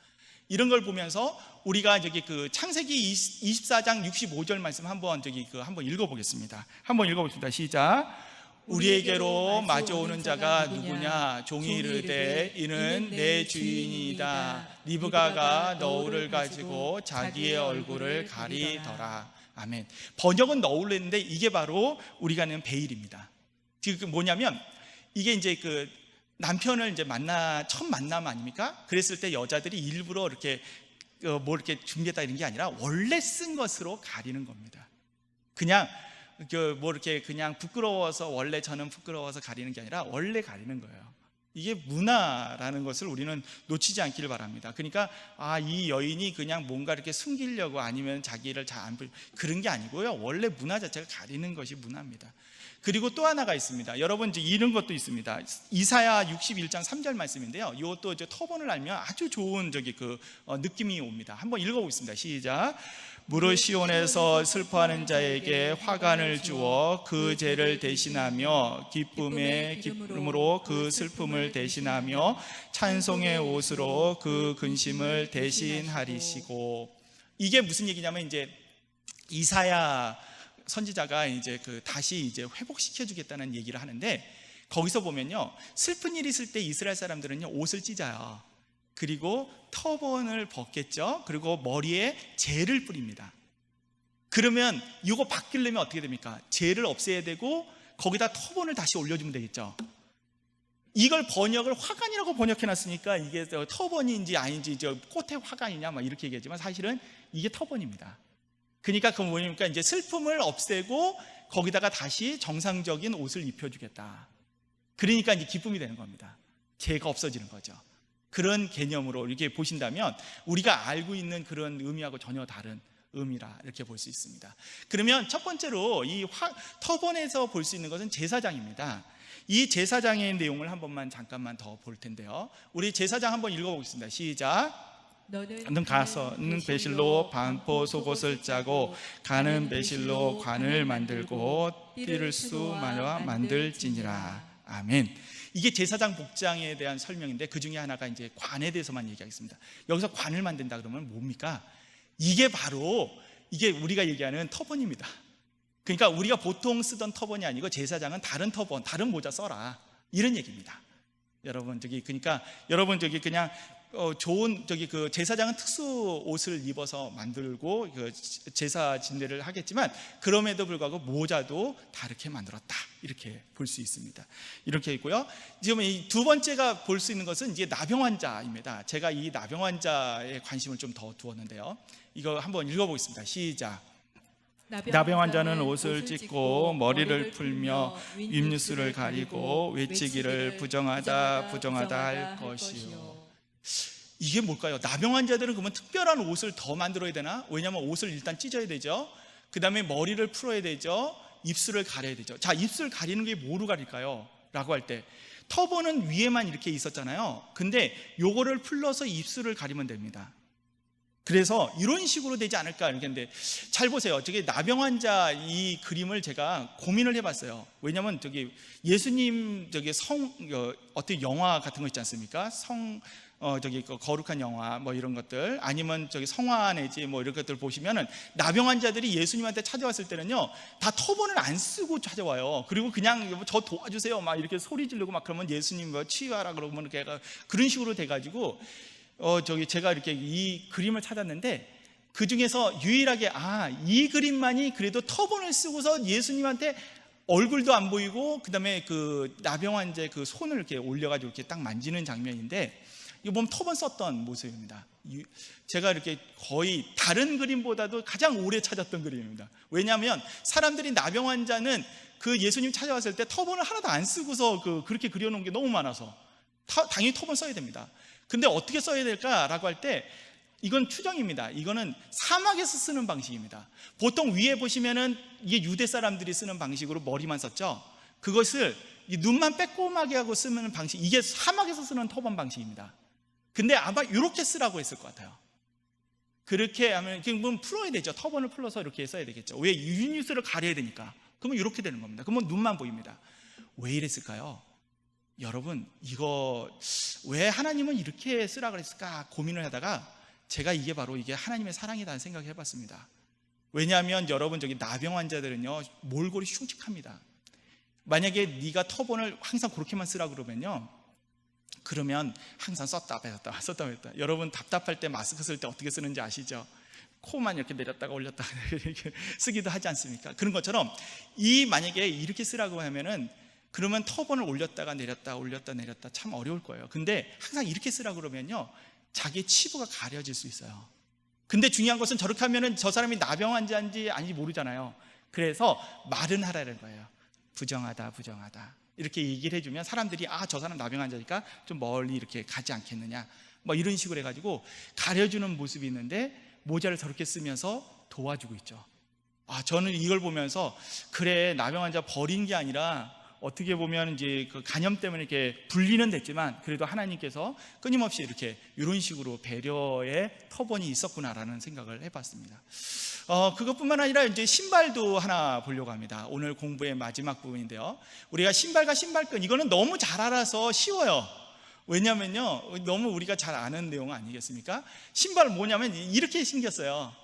이런 걸 보면서 우리가 저기 그 창세기 24장 65절 말씀 한번 한번 읽어보겠습니다. 한번 읽어보겠습니다. 시작. 우리에게로 마주오는 자가 누구냐? 종이 이르되 이는 내 주인이다. 리브가가 너울을 가지고 자기의 얼굴을 가리더라. 아멘. 번역은 너울로 했는데 이게 바로 우리가 아는 베일입니다. 지금 뭐냐면 이게 이제 그 남편을 이제 첫 만남 아닙니까? 그랬을 때 여자들이 일부러 이렇게 뭐 이렇게 준비했다 이런 게 아니라 원래 쓴 것으로 가리는 겁니다. 그냥 뭐 이렇게 그냥 부끄러워서 원래 저는 부끄러워서 가리는 게 아니라 원래 가리는 거예요. 이게 문화라는 것을 우리는 놓치지 않기를 바랍니다. 그러니까 이 여인이 그냥 뭔가 이렇게 숨기려고 아니면 자기를 잘 안 보이려고 그런 게 아니고요. 원래 문화 자체가 가리는 것이 문화입니다. 그리고 또 하나가 있습니다. 여러분 이제 이런 것도 있습니다. 이사야 61장 3절 말씀인데요. 이것도 이제 터번을 알면 아주 좋은 느낌이 옵니다. 한번 읽어보겠습니다. 시작. 무릇 시온에서 슬퍼하는 자에게 화관을 주어 그 죄를 대신하며 기쁨의 기쁨으로 그 슬픔을 대신하며 찬송의 옷으로 그 근심을 대신하리시고. 이게 무슨 얘기냐면 이제 이사야 선지자가 이제 다시 이제 회복시켜 주겠다는 얘기를 하는데, 거기서 보면요, 슬픈 일이 있을 때 이스라엘 사람들은요 옷을 찢어요. 그리고 터번을 벗겠죠. 그리고 머리에 재를 뿌립니다. 그러면 이거 바뀌려면 어떻게 됩니까? 재를 없애야 되고 거기다 터번을 다시 올려주면 되겠죠. 이걸 번역을 화관이라고 번역해놨으니까 이게 터번인지 아닌지 꽃의 화관이냐 막 이렇게 얘기하지만 사실은 이게 터번입니다. 그러니까 그 뭐냐니까 이제 슬픔을 없애고 거기다가 다시 정상적인 옷을 입혀주겠다. 그러니까 이제 기쁨이 되는 겁니다. 죄가 없어지는 거죠. 그런 개념으로 이렇게 보신다면 우리가 알고 있는 그런 의미하고 전혀 다른 의미라 이렇게 볼 수 있습니다. 그러면 첫 번째로 이 터번에서 볼 수 있는 것은 제사장입니다. 이 제사장의 내용을 한 번만 잠깐만 더 볼 텐데요. 우리 제사장 한번 읽어보겠습니다. 시작. 너는 가서는 배실로 반포 속옷을 짜고 가는 배실로 관을 만들고 띠를 수마려 만들지니라. 아멘. 이게 제사장 복장에 대한 설명인데 그 중에 하나가 이제 관에 대해서만 얘기하겠습니다. 여기서 관을 만든다 그러면 뭡니까? 이게 바로 이게 우리가 얘기하는 터번입니다. 그러니까 우리가 보통 쓰던 터번이 아니고 제사장은 다른 터번, 다른 모자 써라 이런 얘기입니다. 여러분 그러니까 여러분 그냥 좋은 그 제사장은 특수 옷을 입어서 만들고 그 제사 진례를 하겠지만 그럼에도 불구하고 모자도 다르게 만들었다 이렇게 볼 수 있습니다. 이렇게 있고요. 지금 이 두 번째가 볼 수 있는 것은 이제 나병 환자입니다. 제가 이 나병 환자에 관심을 좀 더 두었는데요. 이거 한번 읽어보겠습니다. 시작. 나병 환자는 옷을 찢고 머리를 풀며 윗뉴스를 가리고 외치기를 부정하다 부정하다 할 것이요. 이게 뭘까요? 나병 환자들은 그러면 특별한 옷을 더 만들어야 되나? 왜냐하면 옷을 일단 찢어야 되죠. 그 다음에 머리를 풀어야 되죠. 입술을 가려야 되죠. 자, 입술 가리는 게 뭐로 가릴까요? 라고 할 때 터번은 위에만 이렇게 있었잖아요. 근데 요거를 풀러서 입술을 가리면 됩니다. 그래서 이런 식으로 되지 않을까 이렇게 했는데, 잘 보세요. 나병 환자 이 그림을 제가 고민을 해봤어요. 왜냐하면 예수님 어떤 영화 같은 거 있지 않습니까? 거룩한 영화 뭐 이런 것들, 아니면 성화 내지 뭐 이런 것들 보시면은 나병 환자들이 예수님한테 찾아왔을 때는요 다 터번을 안 쓰고 찾아와요. 그리고 그냥 저 도와주세요 막 이렇게 소리 지르고 막 그러면 예수님 뭐 치유하라 그러면 걔가 그런 식으로 돼가지고 제가 이렇게 이 그림을 찾았는데 그 중에서 유일하게 이 그림만이 그래도 터번을 쓰고서 예수님한테 얼굴도 안 보이고 그 다음에 그 나병 환자의 그 손을 이렇게 올려가지고 이렇게 딱 만지는 장면인데, 이거 보면 터번 썼던 모습입니다. 제가 이렇게 거의 다른 그림보다도 가장 오래 찾았던 그림입니다. 왜냐하면 사람들이 나병 환자는 그 예수님 찾아왔을 때 터번을 하나도 안 쓰고서 그렇게 그려놓은 게 너무 많아서 당연히 터번 써야 됩니다. 근데 어떻게 써야 될까라고 할 때 이건 추정입니다. 이거는 사막에서 쓰는 방식입니다. 보통 위에 보시면은 이게 유대 사람들이 쓰는 방식으로 머리만 썼죠. 그것을 눈만 빼꼼하게 하고 쓰는 방식, 이게 사막에서 쓰는 터번 방식입니다. 근데 아마 이렇게 쓰라고 했을 것 같아요. 그렇게 하면 그럼 풀어야 되죠. 터번을 풀어서 이렇게 써야 되겠죠. 왜? 유니스를 가려야 되니까. 그러면 이렇게 되는 겁니다. 그러면 눈만 보입니다. 왜 이랬을까요? 여러분, 이거 왜 하나님은 이렇게 쓰라 그랬을까 고민을 하다가 제가 이게 바로 이게 하나님의 사랑이라는 생각을 해봤습니다. 왜냐하면 여러분, 저기 나병 환자들은요 몰골이 흉측합니다. 만약에 네가 터번을 항상 그렇게만 쓰라 그러면요, 그러면 항상 썼다 뺐다 썼다 뺐다. 여러분, 답답할 때 마스크 쓸 때 어떻게 쓰는지 아시죠? 코만 이렇게 내렸다가 올렸다가 이렇게 쓰기도 하지 않습니까? 그런 것처럼 만약에 이렇게 쓰라고 하면은 그러면 터번을 올렸다가 내렸다 올렸다 내렸다 참 어려울 거예요. 근데 항상 이렇게 쓰라고 그러면요, 자기의 치부가 가려질 수 있어요. 근데 중요한 것은 저렇게 하면은 저 사람이 나병 환자인지 아닌지 모르잖아요. 그래서 말은 하라는 거예요. 부정하다 부정하다 이렇게 얘기를 해주면 사람들이 저 사람 나병 환자니까 좀 멀리 이렇게 가지 않겠느냐, 뭐 이런 식으로 해가지고 가려주는 모습이 있는데 모자를 저렇게 쓰면서 도와주고 있죠. 저는 이걸 보면서 그래, 나병 환자 버린 게 아니라 어떻게 보면 이제 그 간염 때문에 이렇게 분리는 됐지만 그래도 하나님께서 끊임없이 이렇게 이런 식으로 배려의 터번이 있었구나라는 생각을 해봤습니다. 그것뿐만 아니라 이제 신발도 하나 보려고 합니다. 오늘 공부의 마지막 부분인데요. 우리가 신발과 신발끈, 이거는 너무 잘 알아서 쉬워요. 왜냐면요, 너무 우리가 잘 아는 내용 아니겠습니까? 신발은 뭐냐면 이렇게 생겼어요.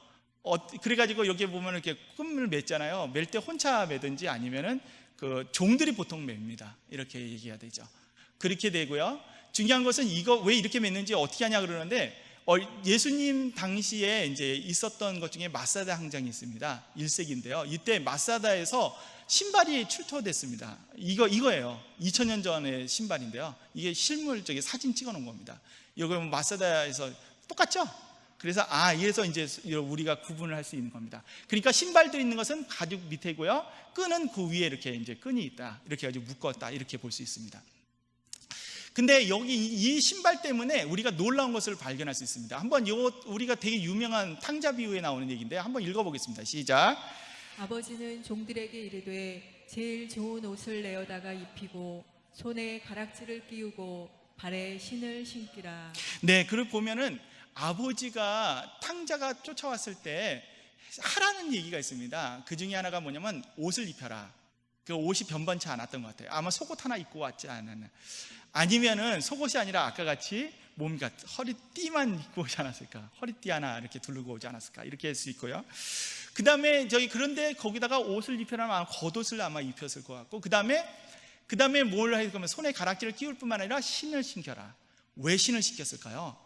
그래가지고 여기 보면 이렇게 끈을 맸잖아요. 맬 때 혼자 매든지 아니면은 그 종들이 보통 맵니다. 이렇게 얘기해야 되죠. 그렇게 되고요. 중요한 것은 이거 왜 이렇게 맸는지 어떻게 하냐 그러는데, 예수님 당시에 이제 있었던 것 중에 마사다 항장이 있습니다. 1세기인데요. 이때 마사다에서 신발이 출토됐습니다. 이거예요. 2000년 전의 신발인데요. 이게 실물 저기 사진 찍어 놓은 겁니다. 이거 마사다에서 똑같죠? 그래서 이래서 이제 우리가 구분을 할 수 있는 겁니다. 그러니까 신발도 있는 것은 가죽 밑에고요, 끈은 그 위에 이렇게 이제 끈이 있다, 이렇게 아주 묶었다, 이렇게 볼 수 있습니다. 근데 여기 이 신발 때문에 우리가 놀라운 것을 발견할 수 있습니다. 한번 우리가 되게 유명한 탕자 비유에 나오는 얘기인데 한번 읽어보겠습니다. 시작. 아버지는 종들에게 이르되 제일 좋은 옷을 내어다가 입히고 손에 가락지를 끼우고 발에 신을 신기라. 네, 그걸 보면은 아버지가 탕자가 쫓아왔을 때 하라는 얘기가 있습니다. 그 중에 하나가 뭐냐면 옷을 입혀라. 그 옷이 변변치 않았던 것 같아요. 아마 속옷 하나 입고 왔지 않았나, 아니면은 속옷이 아니라 아까 같이 뭡니까, 허리띠만 입고 오지 않았을까, 허리띠 하나 이렇게 두르고 오지 않았을까, 이렇게 할 수 있고요. 그 다음에 그런데 거기다가 옷을 입혀라면 아마 겉옷을 아마 입혔을 것 같고, 그 다음에 뭘 할 거면 손에 가락지를 끼울 뿐만 아니라 신을 신겨라. 왜 신을 신겼을까요?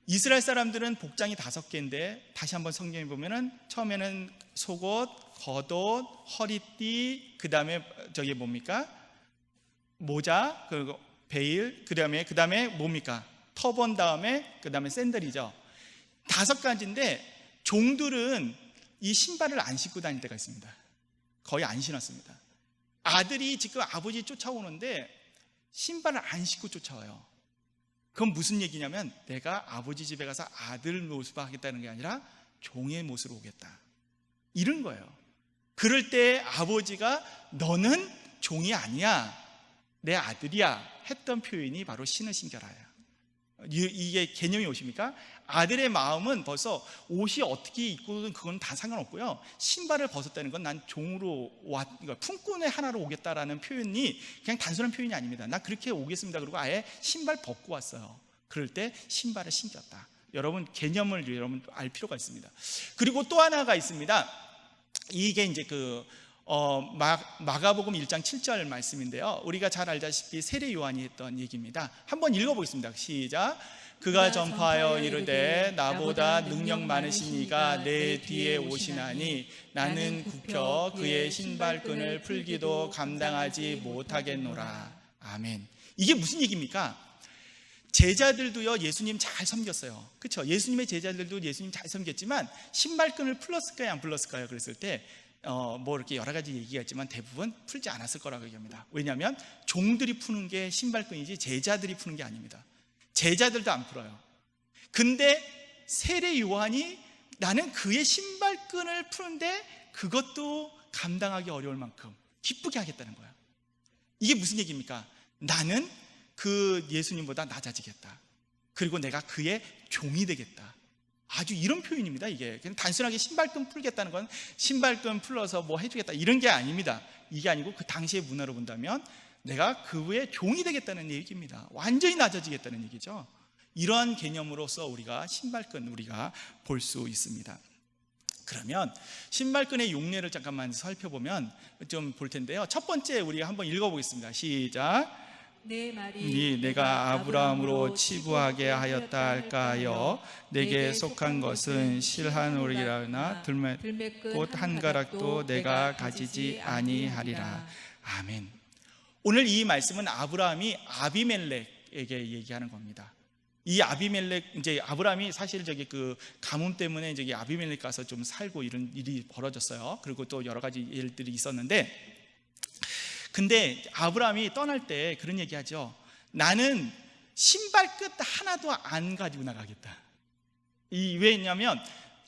이스라엘 사람들은 복장이 5개인데 다시 한번 성경에 보면은 처음에는 속옷, 겉옷, 허리띠, 그 다음에 뭡니까, 모자, 그리고 베일, 그 다음에 뭡니까, 터번, 다음에 그 다음에 샌들이죠. 5가지인데 종들은 이 신발을 안 신고 다닐 때가 있습니다. 거의 안 신었습니다. 아들이 지금 아버지 쫓아오는데 신발을 안 신고 쫓아와요. 그건 무슨 얘기냐면 내가 아버지 집에 가서 아들 모습을 하겠다는 게 아니라 종의 모습으로 오겠다, 이런 거예요. 그럴 때 아버지가 너는 종이 아니야, 내 아들이야 했던 표현이 바로 신을 신겨라예요. 이게 개념이 오십니까? 아들의 마음은 벌써 옷이 어떻게 입고든 그건 다 상관없고요, 신발을 벗었다는 건 난 종으로 그러니까 품꾼의 하나로 오겠다라는 표현이 그냥 단순한 표현이 아닙니다. 나 그렇게 오겠습니다. 그리고 아예 신발 벗고 왔어요. 그럴 때 신발을 신겼다. 여러분, 개념을 여러분 알 필요가 있습니다. 그리고 또 하나가 있습니다. 이게 이제 마가복음 1장 7절 말씀인데요, 우리가 잘 알다시피 세례 요한이 했던 얘기입니다. 한번 읽어보겠습니다. 시작. 그가 전파하여 이르되 나보다 능력 많으신 이가 내 뒤에 오시나니 나는 굽혀 그의 신발끈을 풀기도 감당하지 못하겠노라. 아멘. 이게 무슨 얘기입니까? 제자들도요 예수님 잘 섬겼어요. 그렇죠? 예수님의 제자들도 예수님 잘 섬겼지만 신발끈을 풀었을까요, 안 풀었을까요? 그랬을 때 뭐 이렇게 여러 가지 얘기가 있지만 대부분 풀지 않았을 거라고 얘기합니다. 왜냐하면 종들이 푸는 게 신발끈이지 제자들이 푸는 게 아닙니다. 제자들도 안 풀어요. 근데 세례 요한이 나는 그의 신발끈을 푸는데 그것도 감당하기 어려울 만큼 기쁘게 하겠다는 거야. 이게 무슨 얘기입니까? 나는 그 예수님보다 낮아지겠다. 그리고 내가 그의 종이 되겠다. 아주 이런 표현입니다. 이게 그냥 단순하게 신발끈 풀겠다는 건 신발끈 풀어서 뭐 해주겠다 이런 게 아닙니다. 이게 아니고 그 당시의 문화로 본다면 내가 그의 종이 되겠다는 얘기입니다. 완전히 낮아지겠다는 얘기죠. 이러한 개념으로서 우리가 신발끈 우리가 볼 수 있습니다. 그러면 신발끈의 용례를 잠깐만 살펴보면 좀 볼 텐데요. 첫 번째 우리가 한번 읽어보겠습니다. 시작. 내 말이 내가 아브라함으로 치부하게 하였다 할까하여 내게 속한 것은 실하노리라나 들매꽃 한 가락도 내가 가지지 아니하리라. 아멘. 오늘 이 말씀은 아브라함이 아비멜렉에게 얘기하는 겁니다. 이 아비멜렉, 이제 아브라함이 사실 그 가뭄 때문에 아비멜렉 가서 좀 살고 이런 일이 벌어졌어요. 그리고 또 여러 가지 일들이 있었는데, 근데 아브라함이 떠날 때 그런 얘기 하죠. 나는 신발끝 하나도 안 가지고 나가겠다. 왜냐면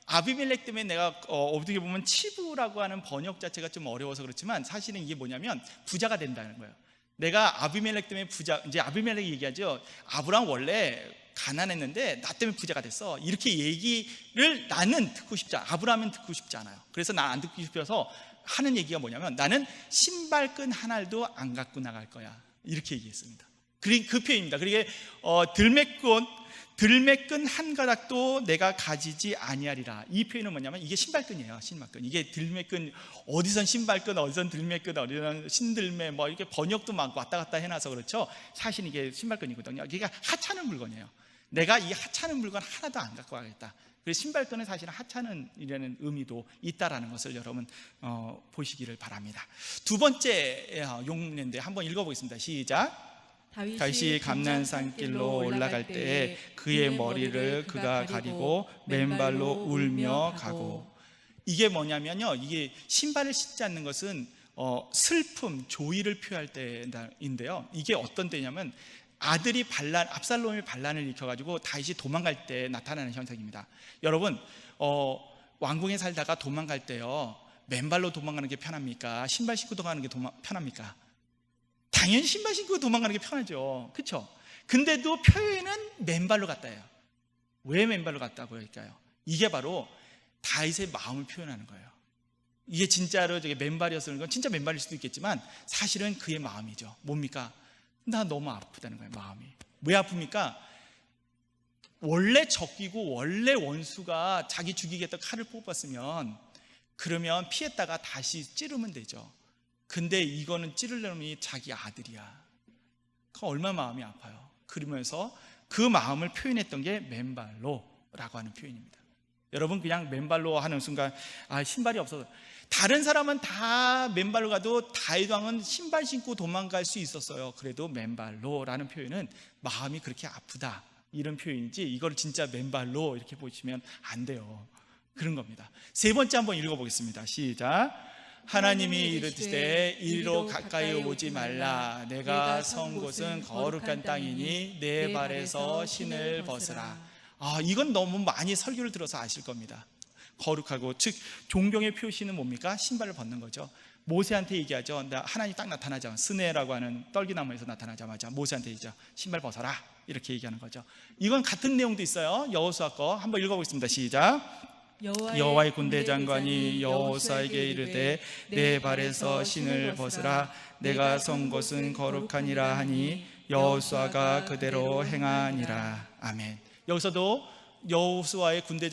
아비멜렉 때문에 내가 어떻게 보면 치부라고 하는 번역 자체가 좀 어려워서 그렇지만 사실은 이게 뭐냐면 부자가 된다는 거예요. 내가 아비멜렉 때문에 이제 아비멜렉이 얘기하죠. 아브라함 원래 가난했는데 나 때문에 부자가 됐어. 이렇게 얘기를 나는 듣고 싶지 않아. 아브라함은 듣고 싶지 않아요. 그래서 나 안 듣고 싶어서 하는 얘기가 뭐냐면 나는 신발끈 하나도 안 갖고 나갈 거야. 이렇게 얘기했습니다. 그 표현입니다. 그리고 들매끈 한 가닥도 내가 가지지 아니하리라. 이 표현은 뭐냐면 이게 신발끈이에요. 신발끈. 이게 들매끈, 어디선 신발끈, 어디선 들매끈, 어디선 신들매, 뭐 이렇게 번역도 막 왔다 갔다 해놔서 그렇죠. 사실 이게 신발끈이거든요. 이게 하찮은 물건이에요. 내가 이 하찮은 물건 하나도 안 갖고 가겠다. 그래서 신발끈은 사실은 하찮은이라는 의미도 있다라는 것을 여러분 보시기를 바랍니다. 두 번째 용례인데 한번 읽어보겠습니다. 시작. 다윗이 감난산길로 올라갈 때에 그의 머리를 그가 가리고 맨발로 울며 가고. 이게 뭐냐면요, 이게 신발을 신지 않는 것은 슬픔, 조의를 표할 때인데요. 이게 어떤 때냐면 아들이 압살롬이 반란을 일으켜가지고 다윗이 도망갈 때 나타나는 현상입니다. 여러분, 왕궁에 살다가 도망갈 때요, 맨발로 도망가는 게 편합니까? 신발 신고 도망가는 게 편합니까? 당연히 신발 신고 도망가는 게 편하죠. 그렇죠? 근데도 표현은 맨발로 갔다 해요. 왜 맨발로 갔다고 할까요? 이게 바로 다윗의 마음을 표현하는 거예요. 이게 진짜로 맨발이었을 건 진짜 맨발일 수도 있겠지만 사실은 그의 마음이죠. 뭡니까? 나 너무 아프다는 거예요. 마음이. 왜 아픕니까? 원래 적이고 원래 원수가 자기 죽이겠다 칼을 뽑았으면 그러면 피했다가 다시 찌르면 되죠. 근데 이거는 찌르려니 자기 아들이야. 그 얼마나 마음이 아파요. 그러면서 그 마음을 표현했던 게 맨발로라고 하는 표현입니다. 여러분, 그냥 맨발로 하는 순간 신발이 없어서, 다른 사람은 다 맨발로 가도 다윗 왕은 신발 신고 도망갈 수 있었어요. 그래도 맨발로라는 표현은 마음이 그렇게 아프다 이런 표현이지, 이걸 진짜 맨발로 이렇게 보시면 안 돼요. 그런 겁니다. 세 번째 한번 읽어보겠습니다. 시작. 하나님이 이르시되 이리로 가까이 오지 말라. 내가 선 곳은 거룩한 땅이니 내 발에서 신을 벗으라. 이건 너무 많이 설교를 들어서 아실 겁니다. 거룩하고, 즉 존경의 표시는 뭡니까? 신발을 벗는 거죠. 모세한테 얘기하죠. 하나님 딱 나타나자마자, 스네라고 하는 떨기나무에서 나타나자마자 모세한테 얘기하죠. 신발 벗어라, 이렇게 얘기하는 거죠. 이건 같은 내용도 있어요. 여호수아 거 한번 읽어보겠습니다. 시작. 여호와의 군대 장관이 여호수아에게 이르되 내 발에서 신을 벗으라. 내가 선 곳은 거룩하니라 하니 여호수아가 그대로 행하니라. 아멘. 여기서도 여호와의 군대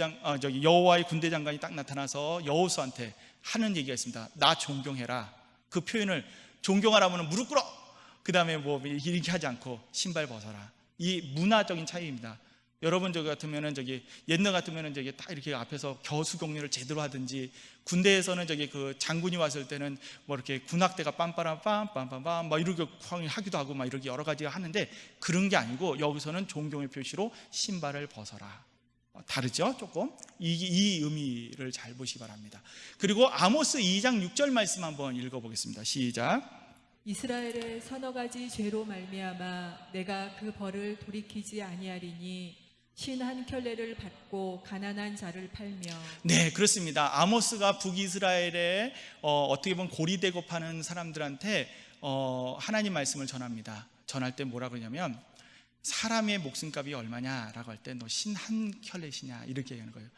장관이 딱 나타나서 여호수아한테 하는 얘기가 있습니다. 나 존경해라. 그 표현을, 존경하라면 무릎 꿇어, 그 다음에 뭐 이렇게 하지 않고 신발 벗어라. 이 문화적인 차이입니다. 여러분, 옛날 같으면은 딱 이렇게 앞에서 겨수 격리를 제대로 하든지, 군대에서는 그 장군이 왔을 때는 뭐 이렇게 군악대가 빰빠람 빰빰빰빰 막 이렇게 하기도 하고 막 이렇게 여러 가지가 하는데, 그런 게 아니고 여기서는 존경의 표시로 신발을 벗어라. 다르죠? 조금. 이 의미를 잘 보시기 바랍니다. 그리고 아모스 2장 6절 말씀 한번 읽어보겠습니다. 시작. 이스라엘의 서너 가지 죄로 말미암아 내가 그 벌을 돌이키지 아니하리니 신 한 켤레를 받고 가난한 자를 팔며. 네, 그렇습니다. 아모스가 북이스라엘에 어떻게 보면 고리되고 파는 사람들한테 하나님 말씀을 전합니다. 전할 때 뭐라 그러냐면, 사람의 목숨값이 얼마냐라고 할 때 너 신 한 켤레시냐 이렇게 얘기하는 거예요.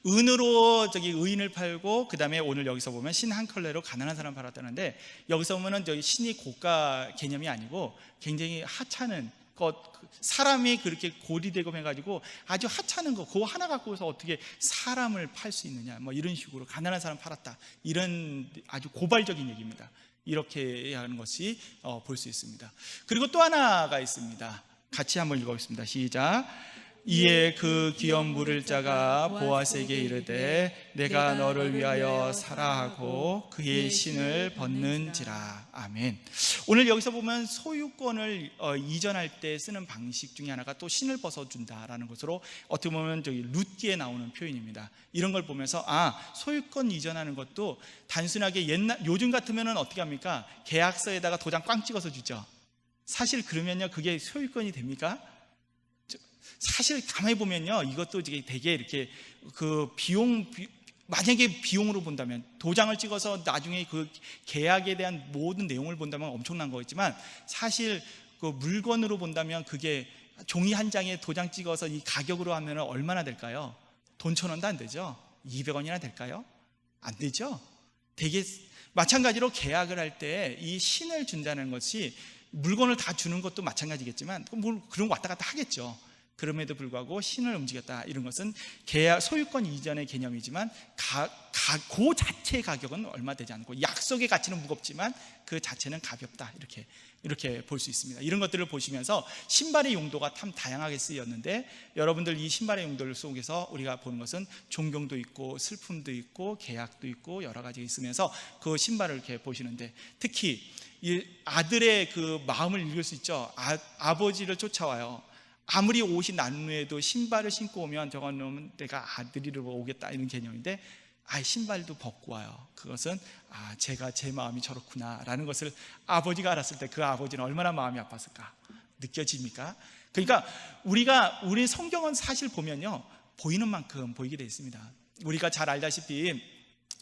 은으로 의인을 팔고, 그 다음에 오늘 여기서 보면 신 한 켤레로 가난한 사람 팔았다는데, 여기서 보면은 신이 고가 개념이 아니고 굉장히 하찮은 것, 사람이 그렇게 고리되고 해가지고 아주 하찮은 거, 그거 하나 갖고서 어떻게 사람을 팔 수 있느냐, 뭐 이런 식으로 가난한 사람 팔았다, 이런 아주 고발적인 얘기입니다. 이렇게 하는 것이 볼 수 있습니다. 그리고 또 하나가 있습니다. 같이 한번 읽어보겠습니다. 시작. 이에 그 귀염 물을 자가 보아스에게 이르되 내가 너를 위하여 사라 하고 그의 신을 벗는지라. 아멘. 오늘 여기서 보면 소유권을 이전할 때 쓰는 방식 중에 하나가 또 신을 벗어준다라는 것으로 어떻게 보면 룻기에 나오는 표현입니다. 이런 걸 보면서 소유권 이전하는 것도 단순하게 요즘 같으면 어떻게 합니까? 계약서에다가 도장 꽝 찍어서 주죠. 사실 그러면요, 그게 소유권이 됩니까? 사실 가만히 보면요, 이것도 되게 이렇게 만약에 비용으로 본다면, 도장을 찍어서 나중에 그 계약에 대한 모든 내용을 본다면 엄청난 거겠지만, 사실 그 물건으로 본다면 그게 종이 한 장에 도장 찍어서 이 가격으로 하면 얼마나 될까요? 돈 1,000원도 안 되죠? 200원이나 될까요? 안 되죠? 되게 마찬가지로 계약을 할 때 이 신을 준다는 것이, 물건을 다 주는 것도 마찬가지겠지만 그런 거 왔다 갔다 하겠죠. 그럼에도 불구하고 신을 움직였다, 이런 것은 계약, 소유권 이전의 개념이지만 그 자체의 가격은 얼마 되지 않고, 약속의 가치는 무겁지만 그 자체는 가볍다, 이렇게 볼 수 있습니다. 이런 것들을 보시면서 신발의 용도가 참 다양하게 쓰였는데, 여러분들 이 신발의 용도를 속에서 우리가 보는 것은 존경도 있고 슬픔도 있고 계약도 있고 여러 가지 있으면서 그 신발을 이렇게 보시는데, 특히 이 아들의 그 마음을 읽을 수 있죠. 아버지를 쫓아와요. 아무리 옷이 난무해도 신발을 신고 오면 저거는 내가 아들이를 오겠다, 이런 개념인데, 신발도 벗고 와요. 그것은 제가 제 마음이 저렇구나 라는 것을 아버지가 알았을 때 그 아버지는 얼마나 마음이 아팠을까 느껴집니까? 그러니까 우리 성경은 사실 보면요, 보이는 만큼 보이게 되어 있습니다. 우리가 잘 알다시피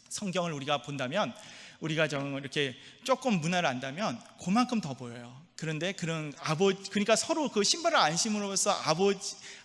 성경을 우리가 본다면, 우리가 이렇게 조금 문화를 안다면 그만큼 더 보여요. 그런데 그러니까 서로 그 신발을 안 신음으로써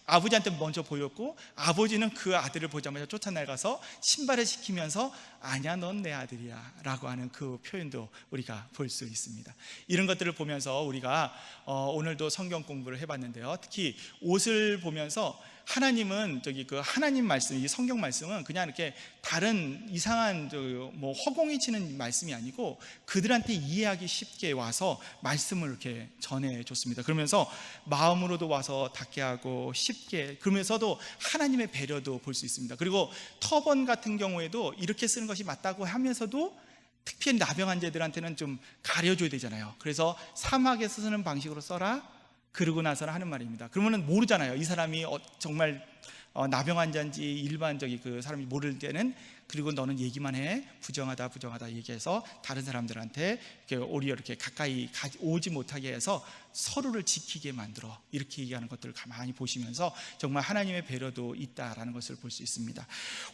아버지한테 먼저 보였고, 아버지는 그 아들을 보자마자 쫓아나가서 신발을 시키면서 아니야, 넌 내 아들이야 라고 하는 그 표현도 우리가 볼 수 있습니다. 이런 것들을 보면서 우리가 오늘도 성경 공부를 해봤는데요, 특히 옷을 보면서 하나님은 하나님 말씀, 이 성경 말씀은 그냥 이렇게 다른 이상한 뭐 허공이 치는 말씀이 아니고 그들한테 이해하기 쉽게 와서 말씀을 이렇게 전해줬습니다. 그러면서 마음으로도 와서 닿게 하고 쉽게, 그러면서도 하나님의 배려도 볼 수 있습니다. 그리고 터번 같은 경우에도 이렇게 쓰는 것이 맞다고 하면서도 특별히 나병 환자들한테는 좀 가려줘야 되잖아요. 그래서 사막에서 쓰는 방식으로 써라, 그러고 나서는 하는 말입니다. 그러면은 모르잖아요, 이 사람이 정말 나병 환자인지 일반적인 그 사람이 모를 때는. 그리고 너는 얘기만 해, 부정하다 얘기해서 다른 사람들한테 오히려 이렇게 가까이 오지 못하게 해서 서로를 지키게 만들어, 이렇게 얘기하는 것들을 가만히 보시면서 정말 하나님의 배려도 있다라는 것을 볼 수 있습니다.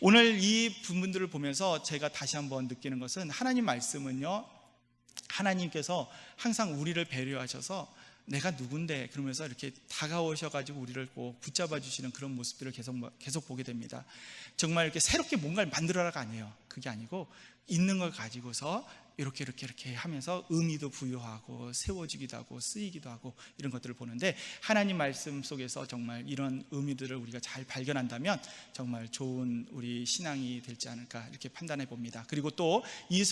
오늘 이 부분들을 보면서 제가 다시 한번 느끼는 것은, 하나님 말씀은요, 하나님께서 항상 우리를 배려하셔서 내가 누군데 그러면서 이렇게 다가오셔가지고 우리를 꼭 붙잡아 주시는 그런 모습들을 계속 보게 됩니다. 정말 이렇게 새롭게 뭔가를 만들어라가 아니에요. 그게 아니고 있는 걸 가지고서 이렇게 하면서 의미도 부여하고 세워지기도 하고 쓰이기도 하고, 이런 것들을 보는데, 하나님 말씀 속에서 정말 이런 의미들을 우리가 잘 발견한다면 정말 좋은 우리 신앙이 되지 않을까, 이렇게 판단해 봅니다. 그리고 또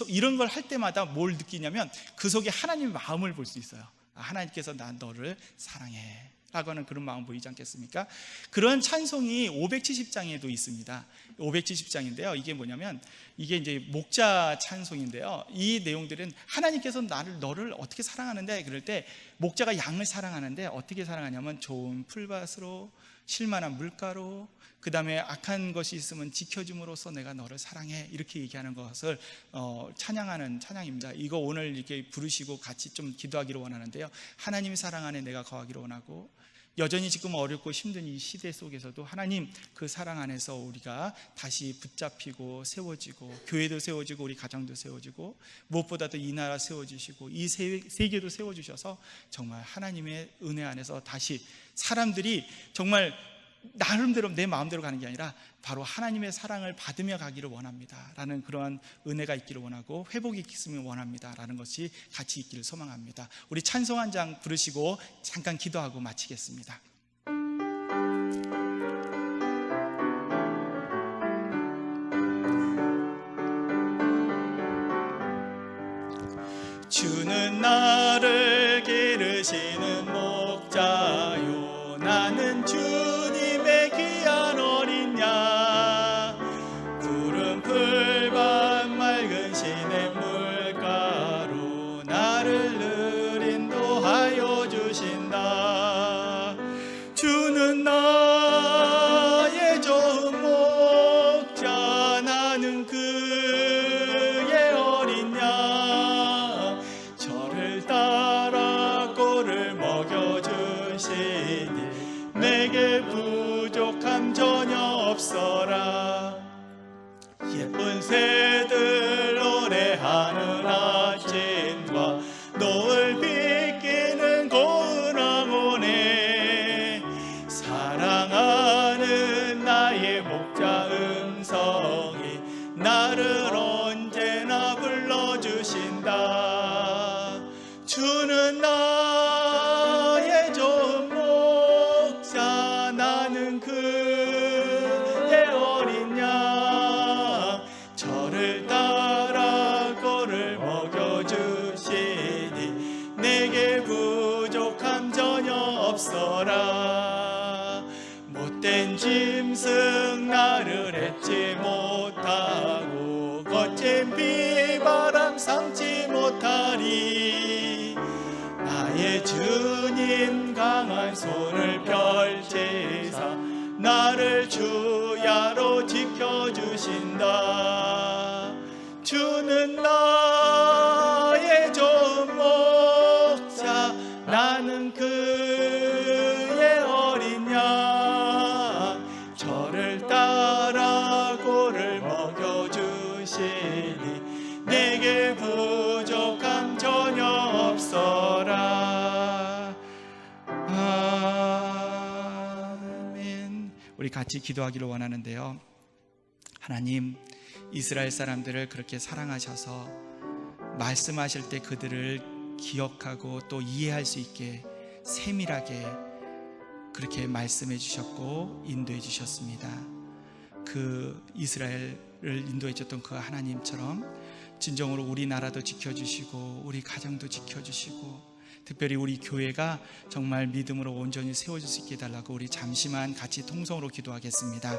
이런 걸 할 때마다 뭘 느끼냐면 그 속에 하나님의 마음을 볼 수 있어요. 하나님께서 난 너를 사랑해 라고 하는 그런 마음 보이지 않겠습니까? 그런 찬송이 570장에도 있습니다. 570장인데요, 이게 뭐냐면 이게 이제 목자 찬송인데요, 이 내용들은 하나님께서 너를 어떻게 사랑하는데, 그럴 때 목자가 양을 사랑하는데 어떻게 사랑하냐면 좋은 풀밭으로, 실만한 물가로, 그 다음에 악한 것이 있으면 지켜줌으로써 내가 너를 사랑해, 이렇게 얘기하는 것을 찬양하는 찬양입니다. 이거 오늘 이렇게 부르시고 같이 좀 기도하기를 원하는데요, 하나님의 사랑 안에 내가 거하기를 원하고, 여전히 지금 어렵고 힘든 이 시대 속에서도 하나님 그 사랑 안에서 우리가 다시 붙잡히고 세워지고, 교회도 세워지고 우리 가정도 세워지고, 무엇보다도 이 나라 세워주시고 이 세계도 세워주셔서 정말 하나님의 은혜 안에서 다시 사람들이 정말 나름대로 내 마음대로 가는 게 아니라 바로 하나님의 사랑을 받으며 가기를 원합니다 라는 그러한 은혜가 있기를 원하고, 회복이 있기를 원합니다 라는 것이 같이 있기를 소망합니다. 우리 찬송 한 장 부르시고 잠깐 기도하고 마치겠습니다. 주는 나를 기르시는 목자요, 나는 주님의 귀한 어린 양. 푸른 풀밭 맑은 시냇 물가로 나를 늘 인도하여 주신다. 주는 나의 좋은 목자, 나는 그의 어린 양. 저를 따라 꼴을 먹여주시니 내게 부족함 전혀 없어라. 예쁜 새들 노래하는 아침과 노을 비끼는 고운 황혼에 사랑하는 나의 목자 음성이 나를 언제나 불러주신다. 주는 나의 좋은 목자, 나는 그의 어린 양. 저를 따라 꼴을 먹여주시니 내게 부족함 전혀 없어라. 못된 짐승 나를 잊지 못하고 거친 비바람 삼지 못하리. 나의 주님 강한 손을 펼치사 나를 주야로 지켜주신다. 주는 나의 좋은 목자, 나는 그의 어린 양. 저를 따라 꼴을 먹여주시니 내게 부족함 전혀 없어라. 아멘. 우리 같이 기도하기를 원하는데요, 하나님, 이스라엘 사람들을 그렇게 사랑하셔서 말씀하실 때 그들을 기억하고 또 이해할 수 있게 세밀하게 그렇게 말씀해 주셨고 인도해 주셨습니다. 그 이스라엘을 인도해 줬던 그 하나님처럼 진정으로 우리나라도 지켜주시고 우리 가정도 지켜주시고, 특별히 우리 교회가 정말 믿음으로 온전히 세워질 수 있게 해달라고 우리 잠시만 같이 통성으로 기도하겠습니다.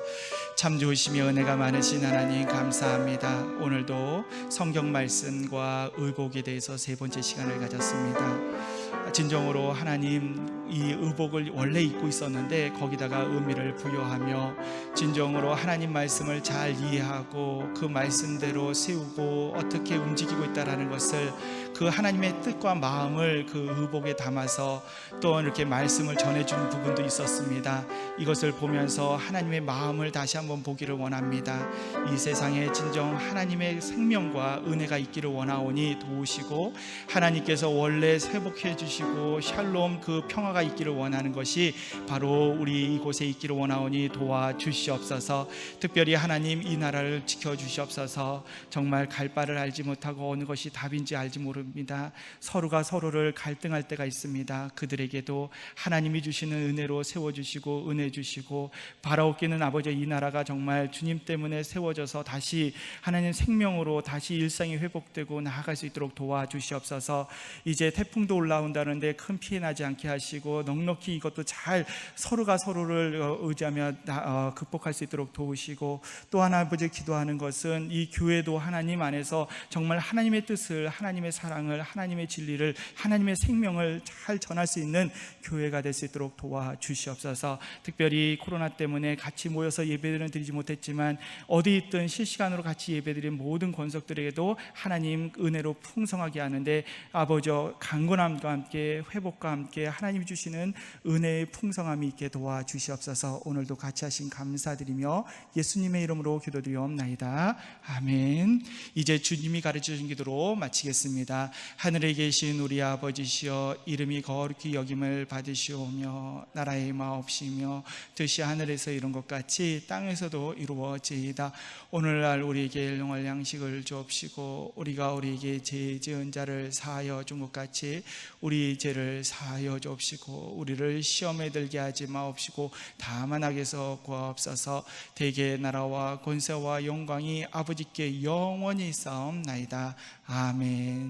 참 좋으시며 은혜가 많으신 하나님 감사합니다. 오늘도 성경 말씀과 의복에 대해서 세 번째 시간을 가졌습니다. 진정으로 하나님, 이 의복을 원래 입고 있었는데 거기다가 의미를 부여하며 진정으로 하나님 말씀을 잘 이해하고 그 말씀대로 세우고 어떻게 움직이고 있다라는 것을, 그 하나님의 뜻과 마음을 그 의복에 담아서 또 이렇게 말씀을 전해준 부분도 있었습니다. 이것을 보면서 하나님의 마음을 다시 한번 보기를 원합니다. 이 세상에 진정 하나님의 생명과 은혜가 있기를 원하오니 도우시고, 하나님께서 원래 회복해 주시고 샬롬 그 평화가 있기를 원하는 것이 바로 우리 이곳에 있기를 원하오니 도와주시옵소서. 특별히 하나님, 이 나라를 지켜주시옵소서. 정말 갈 바를 알지 못하고 어느 것이 답인지 알지 모릅니다. 서로가 서로를 갈등할 때가 있습니다. 그들에게도 하나님이 주시는 은혜로 세워주시고 은혜 주시고, 바라옵기는 아버지, 이 나라가 정말 주님 때문에 세워져서 다시 하나님 생명으로 다시 일상이 회복되고 나아갈 수 있도록 도와주시옵소서. 이제 태풍도 올라온다는데 큰 피해 나지 않게 하시고 넉넉히 이것도 잘 서로가 서로를 의지하며 극복할 수 있도록 도우시고, 또 하나 아버지 기도하는 것은 이 교회도 하나님 안에서 정말 하나님의 뜻을, 하나님의 사랑을, 하나님의 진리를, 하나님의 생명을 잘 전할 수 있는 교회가 될 수 있도록 도와주시옵소서. 특별히 코로나 때문에 같이 모여서 예배들은 드리지 못했지만 어디 있든 실시간으로 같이 예배드린 모든 권속들에게도 하나님 은혜로 풍성하게 하는데 아버지 강건함과 함께 회복과 함께 하나님이 주시는 은혜의 풍성함이 있게 도와주시옵소서. 오늘도 같이 하신 감사드리며 예수님의 이름으로 기도드리옵나이다. 아멘. 이제 주님이 가르쳐주신 기도로 마치겠습니다. 하늘에 계신 우리 아버지시여, 이름이 거룩히 여김을 받으시오며 나라의 마옵시며 뜻이 하늘에서 이룬 것 같이 땅에서도 이루어지이다. 오늘날 우리에게 일용할 양식을 주옵시고 우리가 우리에게 죄 지은 자를 사하여 준 것 같이 우리 죄를 사하여 주옵시고 우리를 시험에 들게 하지 마옵시고 다만 악에서 구하옵소서. 대개의 나라와 권세와 영광이 아버지께 영원히 있사옵나이다. 아멘.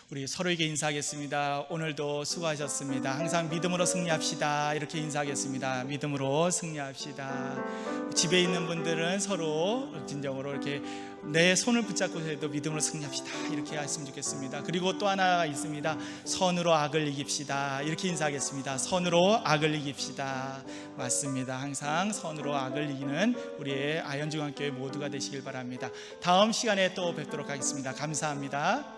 우리 서로에게 인사하겠습니다. 오늘도 수고하셨습니다. 항상 믿음으로 승리합시다. 이렇게 인사하겠습니다. 믿음으로 승리합시다. 집에 있는 분들은 서로 진정으로 이렇게 내 손을 붙잡고 해도 믿음으로 승리합시다. 이렇게 했으면 좋겠습니다. 그리고 또 하나가 있습니다. 선으로 악을 이깁시다. 이렇게 인사하겠습니다. 선으로 악을 이깁시다. 맞습니다. 항상 선으로 악을 이기는 우리의 아현중앙교회 모두가 되시길 바랍니다. 다음 시간에 또 뵙도록 하겠습니다. 감사합니다.